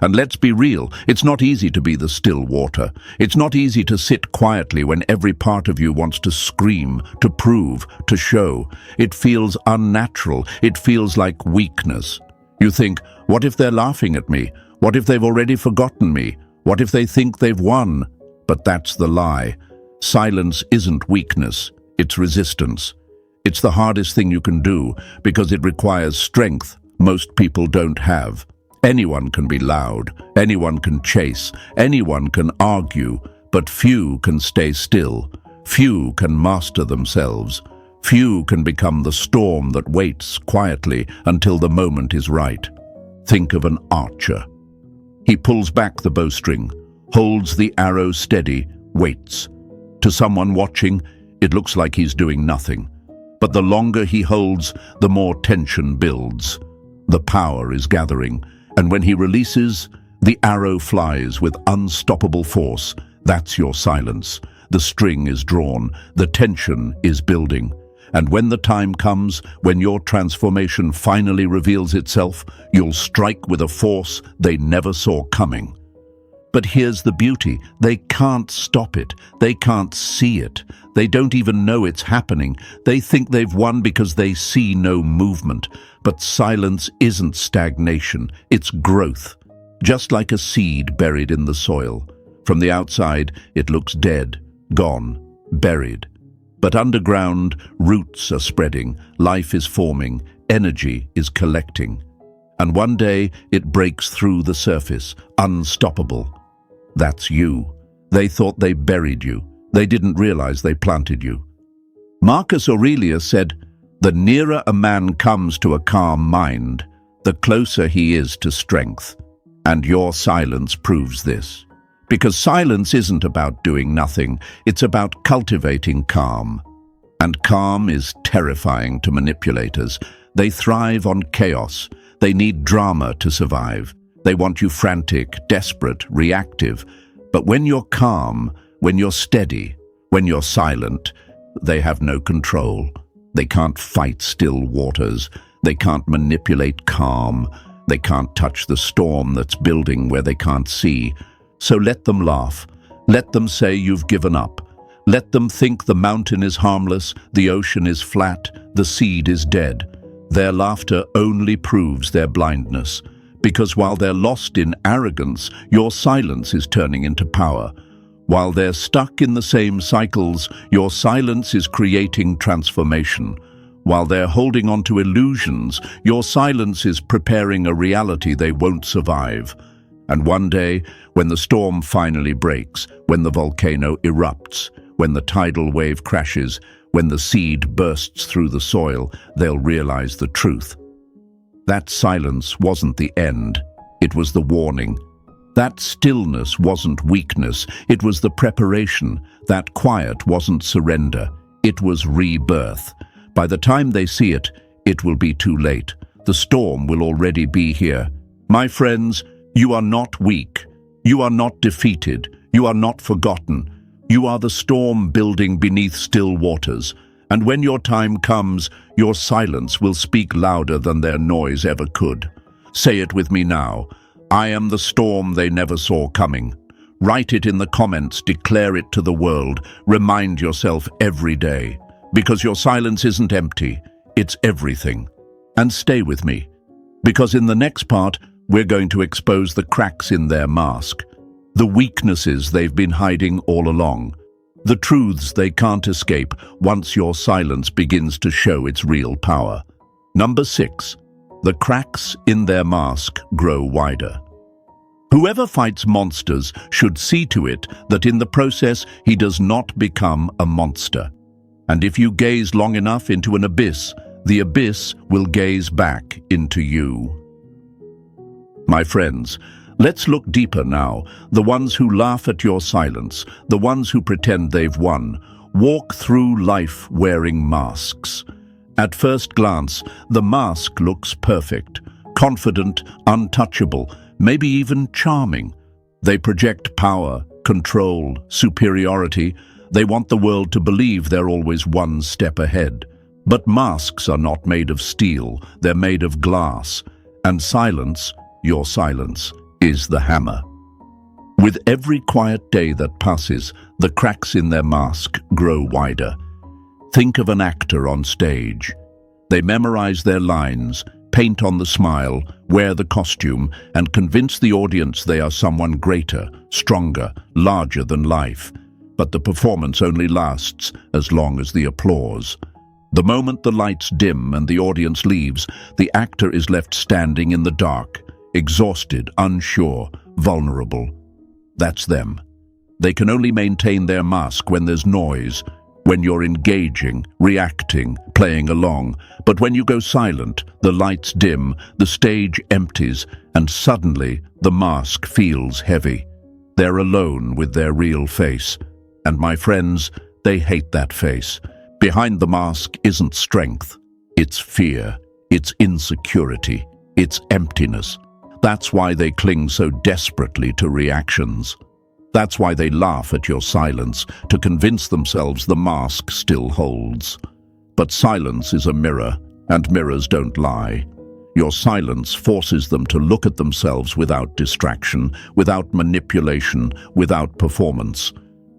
And let's be real, it's not easy to be the still water. It's not easy to sit quietly when every part of you wants to scream, to prove, to show. It feels unnatural. It feels like weakness. You think, what if they're laughing at me? What if they've already forgotten me? What if they think they've won? But that's the lie. Silence isn't weakness, it's resistance. It's the hardest thing you can do because it requires strength most people don't have. Anyone can be loud, anyone can chase, anyone can argue, but few can stay still. Few can master themselves. Few can become the storm that waits quietly until the moment is right. Think of an archer. He pulls back the bowstring, holds the arrow steady, waits. To someone watching, it looks like he's doing nothing. But the longer he holds, the more tension builds. The power is gathering, and when he releases, the arrow flies with unstoppable force. That's your silence. The string is drawn, the tension is building. And when the time comes, when your transformation finally reveals itself, you'll strike with a force they never saw coming. But here's the beauty. They can't stop it. They can't see it. They don't even know it's happening. They think they've won because they see no movement. But silence isn't stagnation. It's growth. Just like a seed buried in the soil. From the outside, it looks dead, gone, buried. But underground, roots are spreading, life is forming, energy is collecting. And one day, it breaks through the surface, unstoppable. That's you. They thought they buried you. They didn't realize they planted you. Marcus Aurelius said, "The nearer a man comes to a calm mind, the closer he is to strength." And your silence proves this. Because silence isn't about doing nothing, it's about cultivating calm. And calm is terrifying to manipulators. They thrive on chaos. They need drama to survive. They want you frantic, desperate, reactive. But when you're calm, when you're steady, when you're silent, they have no control. They can't fight still waters. They can't manipulate calm. They can't touch the storm that's building where they can't see. So let them laugh. Let them say you've given up. Let them think the mountain is harmless, the ocean is flat, the seed is dead. Their laughter only proves their blindness. Because while they're lost in arrogance, your silence is turning into power. While they're stuck in the same cycles, your silence is creating transformation. While they're holding on to illusions, your silence is preparing a reality they won't survive. And one day, when the storm finally breaks, when the volcano erupts, when the tidal wave crashes, when the seed bursts through the soil, they'll realize the truth. That silence wasn't the end, it was the warning. That stillness wasn't weakness, it was the preparation. That quiet wasn't surrender, it was rebirth. By the time they see it, it will be too late. The storm will already be here. My friends, you are not weak. You are not defeated. You are not forgotten. You are the storm building beneath still waters. And when your time comes, your silence will speak louder than their noise ever could. Say it with me now. I am the storm they never saw coming. Write it in the comments, declare it to the world. Remind yourself every day. Because your silence isn't empty, it's everything. And stay with me. Because in the next part, we're going to expose the cracks in their mask, the weaknesses they've been hiding all along, the truths they can't escape once your silence begins to show its real power. Number 6. The cracks in their mask grow wider. Whoever fights monsters should see to it that in the process he does not become a monster. And if you gaze long enough into an abyss, the abyss will gaze back into you. My friends, Let's look deeper now. The ones who laugh at your silence, the ones who pretend they've won, walk through life wearing masks. At first glance, the mask looks perfect, confident, untouchable, maybe even charming. They project power, control, superiority. They want the world to believe they're always one step ahead. But masks are not made of steel, they're made of glass. And silence, your silence, is the hammer. With every quiet day that passes, the cracks in their mask grow wider. Think of an actor on stage. They memorize their lines, paint on the smile, wear the costume, and convince the audience they are someone greater, stronger, larger than life. But the performance only lasts as long as the applause. The moment the lights dim and the audience leaves, the actor is left standing in the dark, exhausted, unsure, vulnerable. That's them. They can only maintain their mask when there's noise, when you're engaging, reacting, playing along. But when you go silent, the lights dim, the stage empties, and suddenly the mask feels heavy. They're alone with their real face. And my friends, they hate that face. Behind the mask isn't strength. It's fear. It's insecurity. It's emptiness. That's why they cling so desperately to reactions. That's why they laugh at your silence, to convince themselves the mask still holds. But silence is a mirror, and mirrors don't lie. Your silence forces them to look at themselves without distraction, without manipulation, without performance.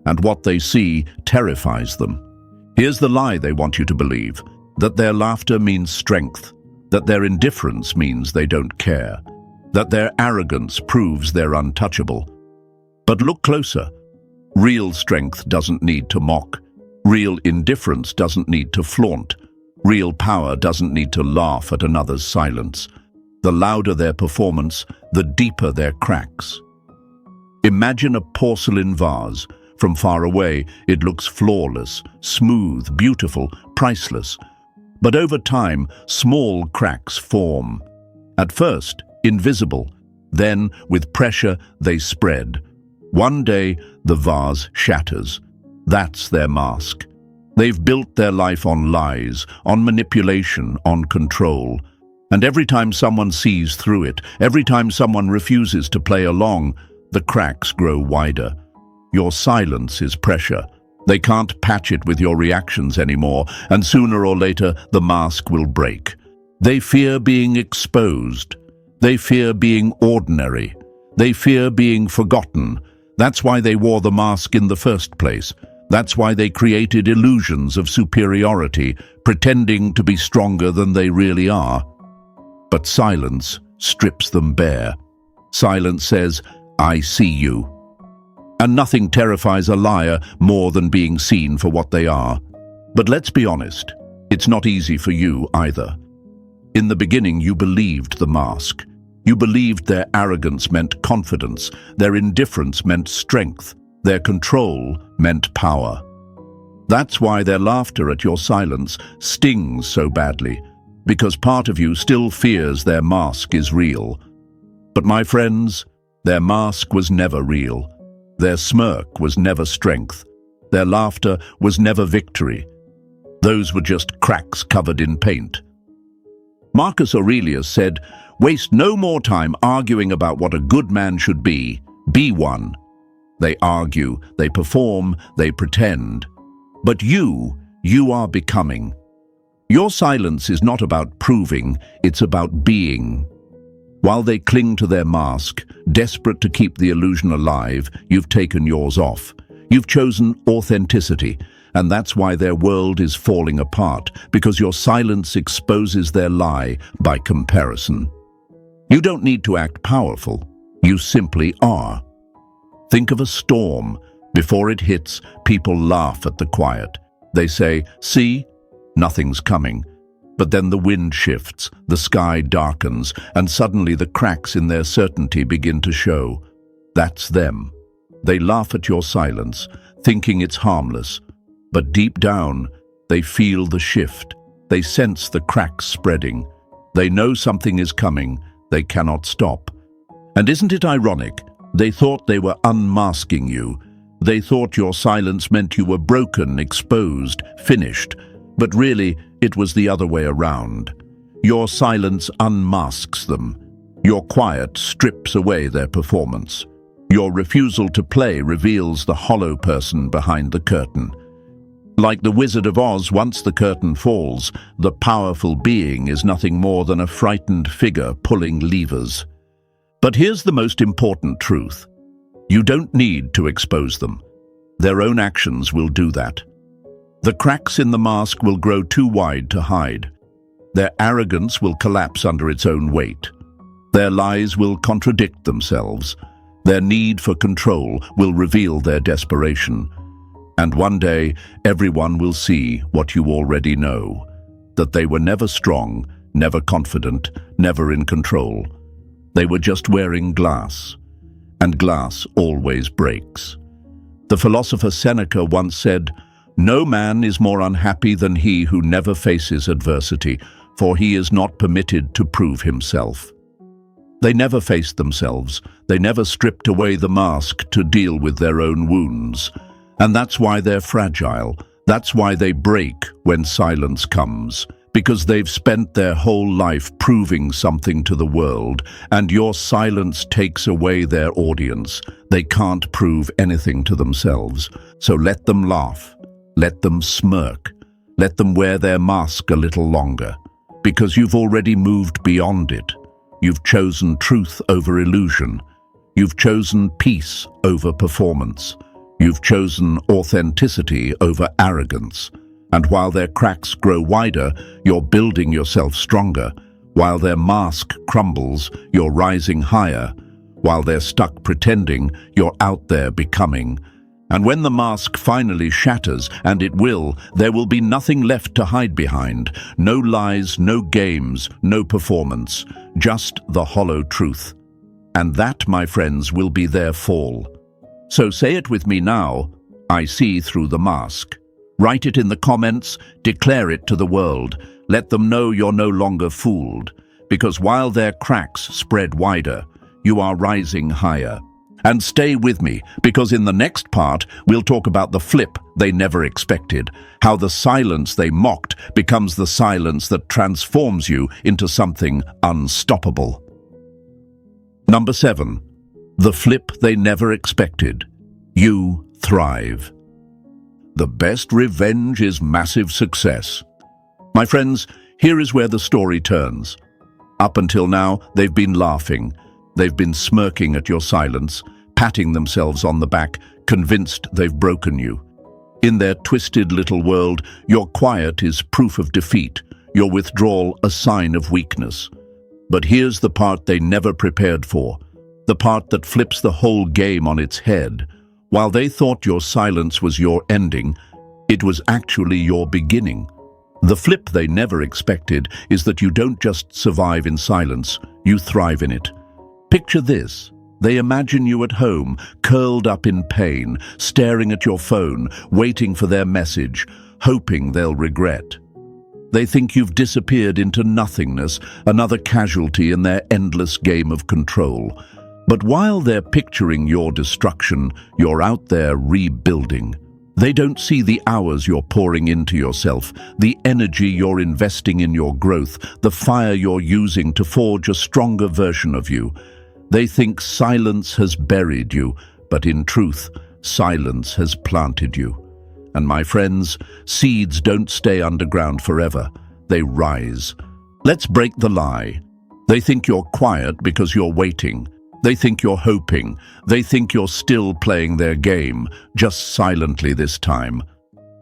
And what they see terrifies them. Here's the lie they want you to believe: that their laughter means strength, that their indifference means they don't care, that their arrogance proves they're untouchable. But look closer. Real strength doesn't need to mock. Real indifference doesn't need to flaunt. Real power doesn't need to laugh at another's silence. The louder their performance, the deeper their cracks. Imagine a porcelain vase. From far away, it looks flawless, smooth, beautiful, priceless. But over time, small cracks form. At first, invisible. Then, with pressure, they spread. One day, the vase shatters. That's their mask. They've built their life on lies, on manipulation, on control. And every time someone sees through it, every time someone refuses to play along, the cracks grow wider. Your silence is pressure. They can't patch it with your reactions anymore, and sooner or later, the mask will break. They fear being exposed. They fear being ordinary. They fear being forgotten. That's why they wore the mask in the first place. That's why they created illusions of superiority, pretending to be stronger than they really are. But silence strips them bare. Silence says, "I see you." And nothing terrifies a liar more than being seen for what they are. But let's be honest, it's not easy for you either. In the beginning, you believed the mask. You believed their arrogance meant confidence, their indifference meant strength, their control meant power. That's why their laughter at your silence stings so badly, because part of you still fears their mask is real. But my friends, their mask was never real. Their smirk was never strength. Their laughter was never victory. Those were just cracks covered in paint. Marcus Aurelius said, "Waste no more time arguing about what a good man should be. Be one." They argue, they perform, they pretend. But you are becoming. Your silence is not about proving, it's about being. While they cling to their mask, desperate to keep the illusion alive, you've taken yours off. You've chosen authenticity, and that's why their world is falling apart, because your silence exposes their lie by comparison. You don't need to act powerful. You simply are. Think of a storm. Before it hits, people laugh at the quiet. They say, "See, nothing's coming." But then the wind shifts, the sky darkens, and suddenly the cracks in their certainty begin to show. That's them. They laugh at your silence, thinking it's harmless. But deep down, they feel the shift. They sense the cracks spreading. They know something is coming. They cannot stop. And isn't it ironic? They thought they were unmasking you. They thought your silence meant you were broken, exposed, finished. But really, it was the other way around. Your silence unmasks them. Your quiet strips away their performance. Your refusal to play reveals the hollow person behind the curtain. Like the Wizard of Oz, once the curtain falls, the powerful being is nothing more than a frightened figure pulling levers. But here's the most important truth. You don't need to expose them. Their own actions will do that. The cracks in the mask will grow too wide to hide. Their arrogance will collapse under its own weight. Their lies will contradict themselves. Their need for control will reveal their desperation. And one day, everyone will see what you already know, that they were never strong, never confident, never in control. They were just wearing glass, and glass always breaks. The philosopher Seneca once said, "No man is more unhappy than he who never faces adversity, for he is not permitted to prove himself." They never faced themselves. They never stripped away the mask to deal with their own wounds. And that's why they're fragile. That's why they break when silence comes. Because they've spent their whole life proving something to the world, and your silence takes away their audience. They can't prove anything to themselves. So let them laugh. Let them smirk. Let them wear their mask a little longer. Because you've already moved beyond it. You've chosen truth over illusion. You've chosen peace over performance. You've chosen authenticity over arrogance. And while their cracks grow wider, you're building yourself stronger. While their mask crumbles, you're rising higher. While they're stuck pretending, you're out there becoming. And when the mask finally shatters, and it will, there will be nothing left to hide behind. No lies, no games, no performance. Just the hollow truth. And that, my friends, will be their fall. So say it with me now. I see through the mask. Write it in the comments, declare it to the world. Let them know you're no longer fooled. Because while their cracks spread wider, you are rising higher. And stay with me, because in the next part, we'll talk about the flip they never expected, how the silence they mocked becomes the silence that transforms you into something unstoppable. Number 7. The flip they never expected. You thrive. The best revenge is massive success. My friends, here is where the story turns. Up until now, they've been laughing. They've been smirking at your silence, patting themselves on the back, convinced they've broken you. In their twisted little world, your quiet is proof of defeat, your withdrawal a sign of weakness. But here's the part they never prepared for, the part that flips the whole game on its head. While they thought your silence was your ending, it was actually your beginning. The flip they never expected is that you don't just survive in silence, you thrive in it. Picture this. They imagine you at home, curled up in pain, staring at your phone, waiting for their message, hoping they'll regret. They think you've disappeared into nothingness, another casualty in their endless game of control. But while they're picturing your destruction, you're out there rebuilding. They don't see the hours you're pouring into yourself, the energy you're investing in your growth, the fire you're using to forge a stronger version of you. They think silence has buried you, but in truth, silence has planted you. And my friends, seeds don't stay underground forever. They rise. Let's break the lie. They think you're quiet because you're waiting. They think you're hoping. They think you're still playing their game, just silently this time.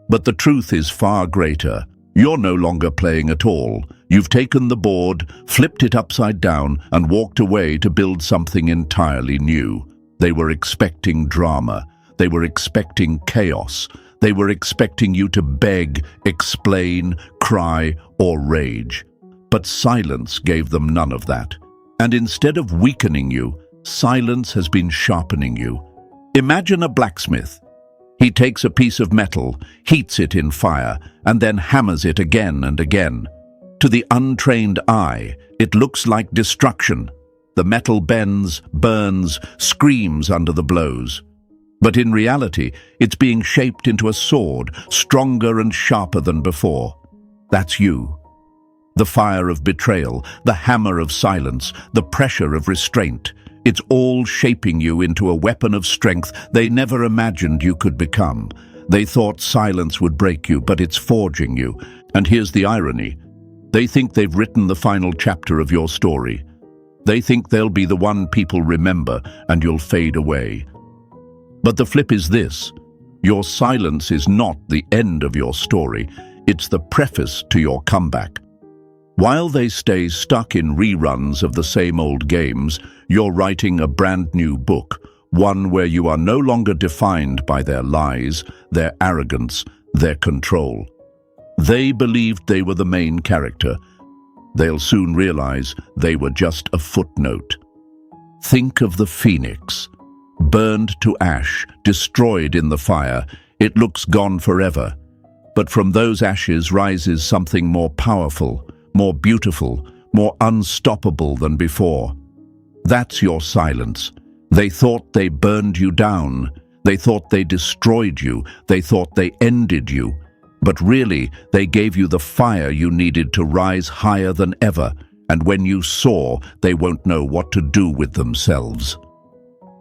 But the truth is far greater. You're no longer playing at all. You've taken the board, flipped it upside down, and walked away to build something entirely new. They were expecting drama. They were expecting chaos. They were expecting you to beg, explain, cry, or rage. But silence gave them none of that. And instead of weakening you, silence has been sharpening you. Imagine a blacksmith. He takes a piece of metal, heats it in fire, and then hammers it again and again. To the untrained eye, it looks like destruction. The metal bends, burns, screams under the blows. But in reality, it's being shaped into a sword, stronger and sharper than before. That's you. The fire of betrayal, the hammer of silence, the pressure of restraint. It's all shaping you into a weapon of strength they never imagined you could become. They thought silence would break you, but it's forging you. And here's the irony. They think they've written the final chapter of your story. They think they'll be the one people remember, and you'll fade away. But the flip is this. Your silence is not the end of your story. It's the preface to your comeback. While they stay stuck in reruns of the same old games, you're writing a brand new book, one where you are no longer defined by their lies, their arrogance, their control. They believed they were the main character. They'll soon realize they were just a footnote. Think of the phoenix. Burned to ash, destroyed in the fire, it looks gone forever. But from those ashes rises something more powerful, more beautiful, more unstoppable than before. That's your silence. They thought they burned you down. They thought they destroyed you. They thought they ended you. But really, they gave you the fire you needed to rise higher than ever. And when you soar, they won't know what to do with themselves.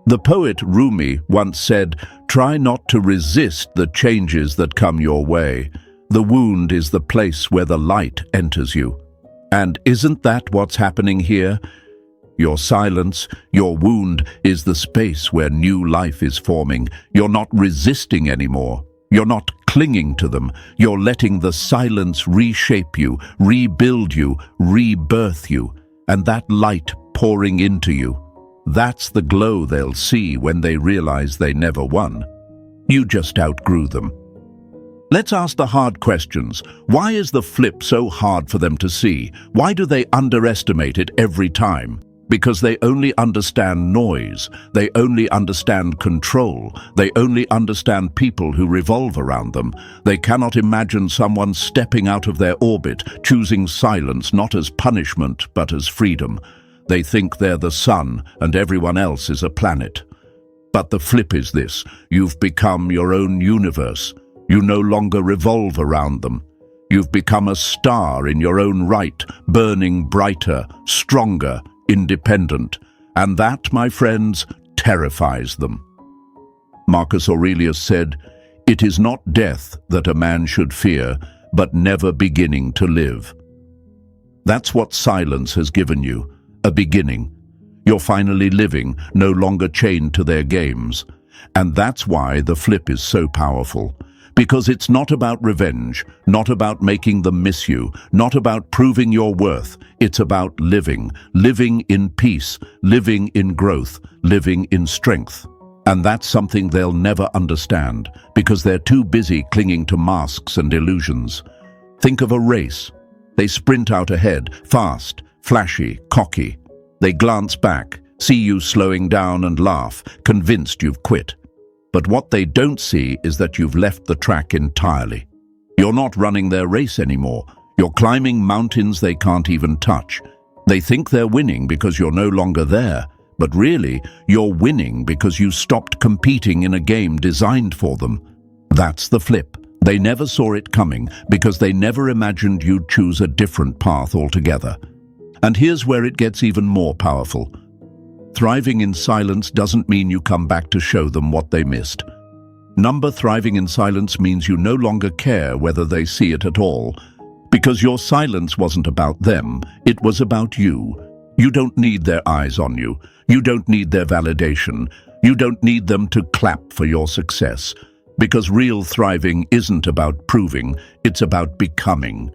The poet Rumi once said, "Try not to resist the changes that come your way. The wound is the place where the light enters you." And isn't that what's happening here? Your silence, your wound, is the space where new life is forming. You're not resisting anymore. You're not clinging to them. You're letting the silence reshape you, rebuild you, rebirth you. And that light pouring into you, that's the glow they'll see when they realize they never won. You just outgrew them. Let's ask the hard questions. Why is the flip so hard for them to see? Why do they underestimate it every time? Because they only understand noise. They only understand control. They only understand people who revolve around them. They cannot imagine someone stepping out of their orbit, choosing silence not as punishment but as freedom. They think they're the sun and everyone else is a planet. But the flip is this: you've become your own universe. You no longer revolve around them. You've become a star in your own right, burning brighter, stronger, independent. And that, my friends, terrifies them. Marcus Aurelius said, "It is not death that a man should fear, but never beginning to live." That's what silence has given you, a beginning. You're finally living, no longer chained to their games. And that's why the flip is so powerful. Because it's not about revenge, not about making them miss you, not about proving your worth. It's about living, living in peace, living in growth, living in strength. And that's something they'll never understand, because they're too busy clinging to masks and illusions. Think of a race. They sprint out ahead, fast, flashy, cocky. They glance back, see you slowing down and laugh, convinced you've quit. But what they don't see is that you've left the track entirely. You're not running their race anymore. You're climbing mountains they can't even touch. They think they're winning because you're no longer there. But really, you're winning because you stopped competing in a game designed for them. That's the flip. They never saw it coming because they never imagined you'd choose a different path altogether. And here's where it gets even more powerful. Thriving in silence doesn't mean you come back to show them what they missed. Thriving in silence means you no longer care whether they see it at all. Because your silence wasn't about them, it was about you. You don't need their eyes on you. You don't need their validation. You don't need them to clap for your success. Because real thriving isn't about proving, it's about becoming.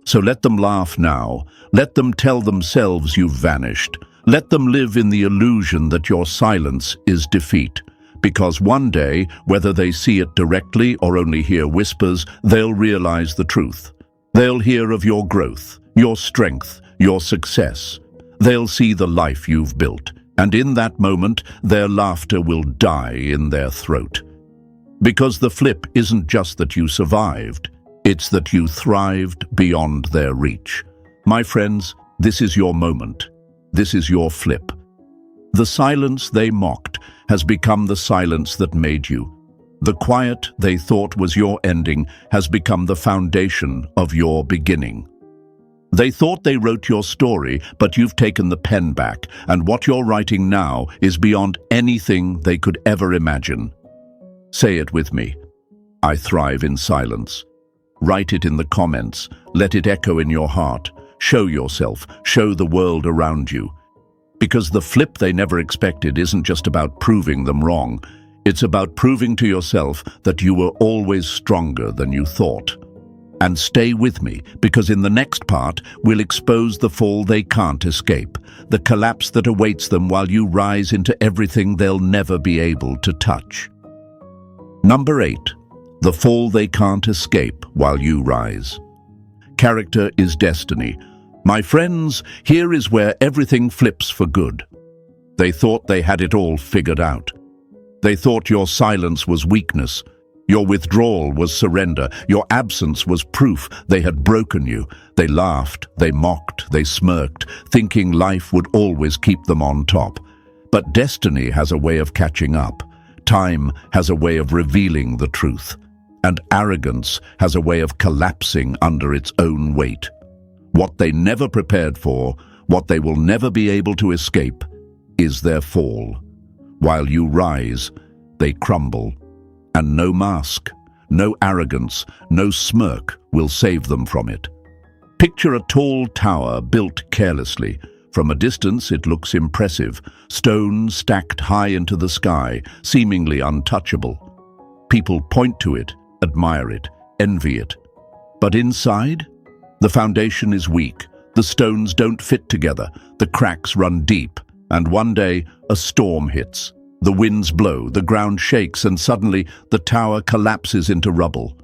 So let them laugh now. Let them tell themselves you've vanished. Let them live in the illusion that your silence is defeat. Because one day, whether they see it directly or only hear whispers, they'll realize the truth. They'll hear of your growth, your strength, your success. They'll see the life you've built. And in that moment, their laughter will die in their throat. Because the flip isn't just that you survived, it's that you thrived beyond their reach. My friends, this is your moment. This is your flip. The silence they mocked has become the silence that made you. The quiet they thought was your ending has become the foundation of your beginning. They thought they wrote your story, but you've taken the pen back, and what you're writing now is beyond anything they could ever imagine. Say it with me. I thrive in silence. Write it in the comments. Let it echo in your heart. Show yourself. Show the world around you. Because the flip they never expected isn't just about proving them wrong. It's about proving to yourself that you were always stronger than you thought. And stay with me, because in the next part, we'll expose the fall they can't escape, the collapse that awaits them while you rise into everything they'll never be able to touch. Number 8. The fall they can't escape while you rise. Character is destiny. My friends, here is where everything flips for good. They thought they had it all figured out. They thought your silence was weakness. Your withdrawal was surrender. Your absence was proof they had broken you. They laughed, they mocked, they smirked, thinking life would always keep them on top. But destiny has a way of catching up. Time has a way of revealing the truth. And arrogance has a way of collapsing under its own weight. What they never prepared for, what they will never be able to escape, is their fall. While you rise, they crumble. And no mask, no arrogance, no smirk will save them from it. Picture a tall tower built carelessly. From a distance it looks impressive, stones stacked high into the sky, seemingly untouchable. People point to it, admire it, envy it. But inside, the foundation is weak, the stones don't fit together, the cracks run deep, and one day a storm hits. The winds blow, the ground shakes, and suddenly the tower collapses into rubble.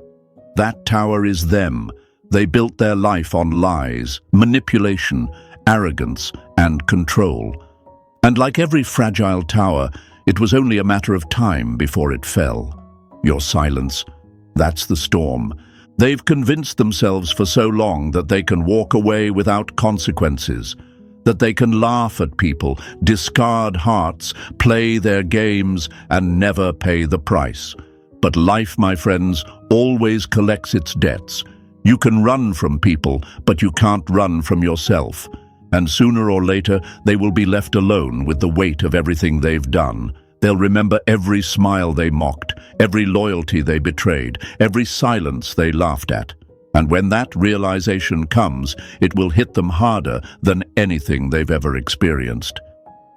That tower is them. They built their life on lies, manipulation, arrogance, and control. And like every fragile tower, it was only a matter of time before it fell. Your silence, that's the storm. They've convinced themselves for so long that they can walk away without consequences, that they can laugh at people, discard hearts, play their games, and never pay the price. But life, my friends, always collects its debts. You can run from people, but you can't run from yourself. And sooner or later, they will be left alone with the weight of everything they've done. They'll remember every smile they mocked, every loyalty they betrayed, every silence they laughed at. And when that realization comes, it will hit them harder than anything they've ever experienced.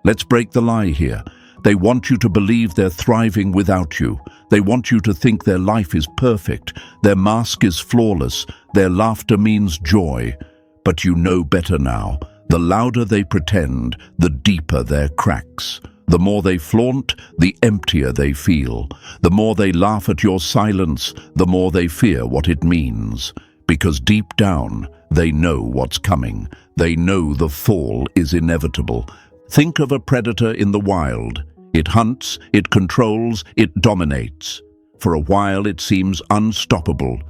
Let's break the lie here. They want you to believe they're thriving without you. They want you to think their life is perfect, their mask is flawless, their laughter means joy. But you know better now. The louder they pretend, the deeper their cracks. The more they flaunt, the emptier they feel. The more they laugh at your silence, the more they fear what it means. Because deep down, they know what's coming. They know the fall is inevitable. Think of a predator in the wild. It hunts, it controls, it dominates. For a while it seems unstoppable.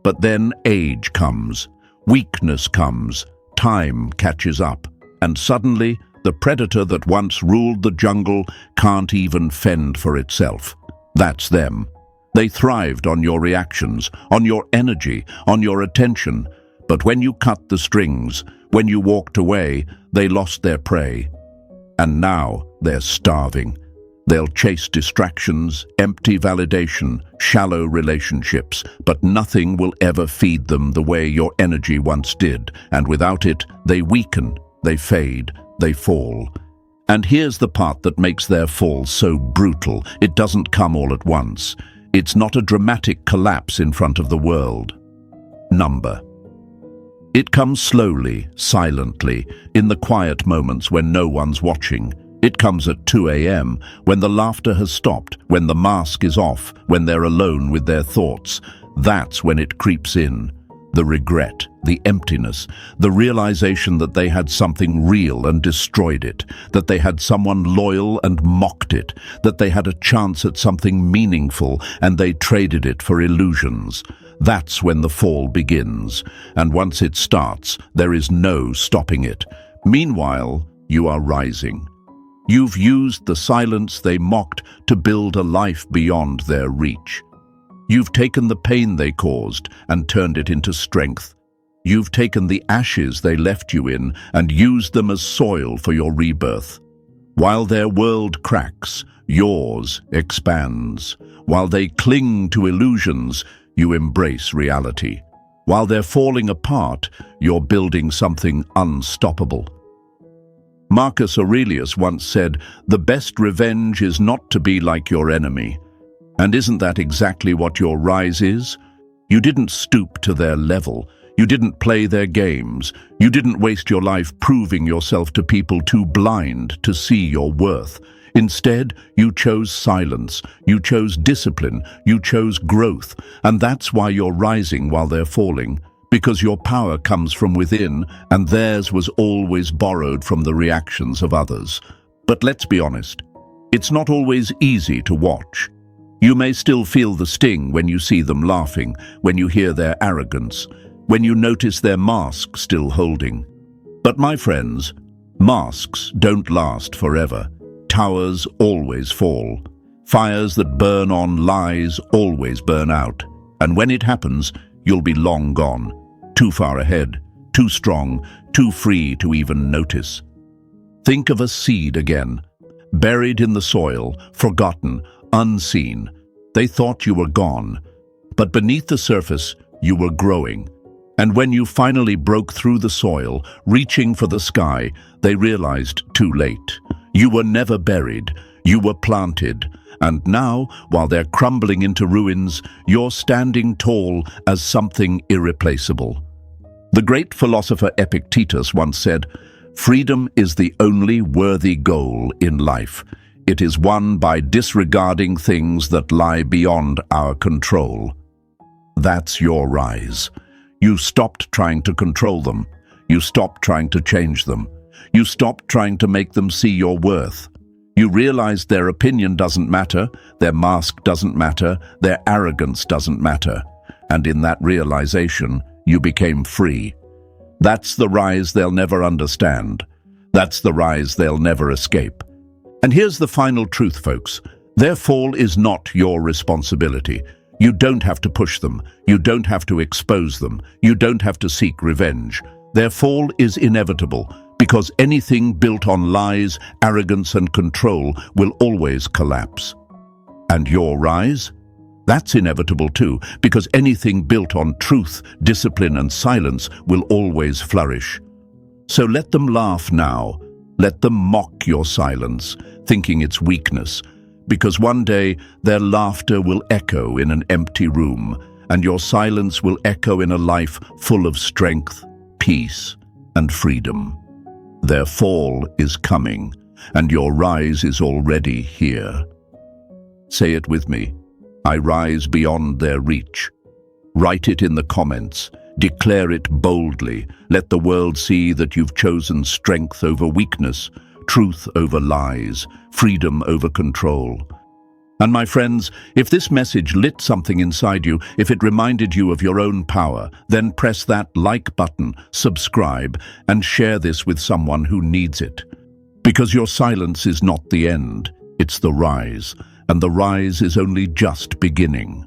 But then age comes, weakness comes, time catches up, and suddenly the predator that once ruled the jungle can't even fend for itself. That's them. They thrived on your reactions, on your energy, on your attention. But when you cut the strings, when you walked away, they lost their prey. And now they're starving. They'll chase distractions, empty validation, shallow relationships, but nothing will ever feed them the way your energy once did. And without it, they weaken, they fade, they fall. And here's the part that makes their fall so brutal. It doesn't come all at once. It's not a dramatic collapse in front of the world. It comes slowly, silently, in the quiet moments when no one's watching. It comes at 2 a.m., when the laughter has stopped, when the mask is off, when they're alone with their thoughts. That's when it creeps in. The regret, the emptiness, the realization that they had something real and destroyed it, that they had someone loyal and mocked it, that they had a chance at something meaningful and they traded it for illusions. That's when the fall begins, and once it starts, there is no stopping it. Meanwhile, you are rising. You've used the silence they mocked to build a life beyond their reach. You've taken the pain they caused and turned it into strength. You've taken the ashes they left you in and used them as soil for your rebirth. While their world cracks, yours expands. While they cling to illusions, you embrace reality. While they're falling apart, you're building something unstoppable. Marcus Aurelius once said, "The best revenge is not to be like your enemy." And isn't that exactly what your rise is? You didn't stoop to their level. You didn't play their games. You didn't waste your life proving yourself to people too blind to see your worth. Instead, you chose silence, you chose discipline, you chose growth, and that's why you're rising while they're falling, because your power comes from within, and theirs was always borrowed from the reactions of others. But let's be honest, it's not always easy to watch. You may still feel the sting when you see them laughing, when you hear their arrogance, when you notice their mask still holding. But my friends, masks don't last forever. Towers always fall. Fires that burn on lies always burn out. And when it happens, you'll be long gone. Too far ahead, too strong, too free to even notice. Think of a seed again, buried in the soil, forgotten, unseen. They thought you were gone, but beneath the surface, you were growing. And when you finally broke through the soil, reaching for the sky, they realized too late. You were never buried, you were planted. And now, while they're crumbling into ruins, you're standing tall as something irreplaceable. The great philosopher Epictetus once said, "Freedom is the only worthy goal in life. It is won by disregarding things that lie beyond our control." That's your rise. You stopped trying to control them. You stopped trying to change them. You stopped trying to make them see your worth. You realized their opinion doesn't matter, their mask doesn't matter, their arrogance doesn't matter. And in that realization, you became free. That's the rise they'll never understand. That's the rise they'll never escape. And here's the final truth, folks. Their fall is not your responsibility. You don't have to push them. You don't have to expose them. You don't have to seek revenge. Their fall is inevitable, because anything built on lies, arrogance, and control will always collapse. And your rise? That's inevitable too, because anything built on truth, discipline, and silence will always flourish. So let them laugh now. Let them mock your silence, thinking it's weakness, because one day their laughter will echo in an empty room, and your silence will echo in a life full of strength, peace, and freedom. Their fall is coming, and your rise is already here. Say it with me. I rise beyond their reach. Write it in the comments. Declare it boldly. Let the world see that you've chosen strength over weakness, truth over lies, freedom over control. And my friends, if this message lit something inside you, if it reminded you of your own power, then press that like button, subscribe, and share this with someone who needs it. Because your silence is not the end, it's the rise, and the rise is only just beginning.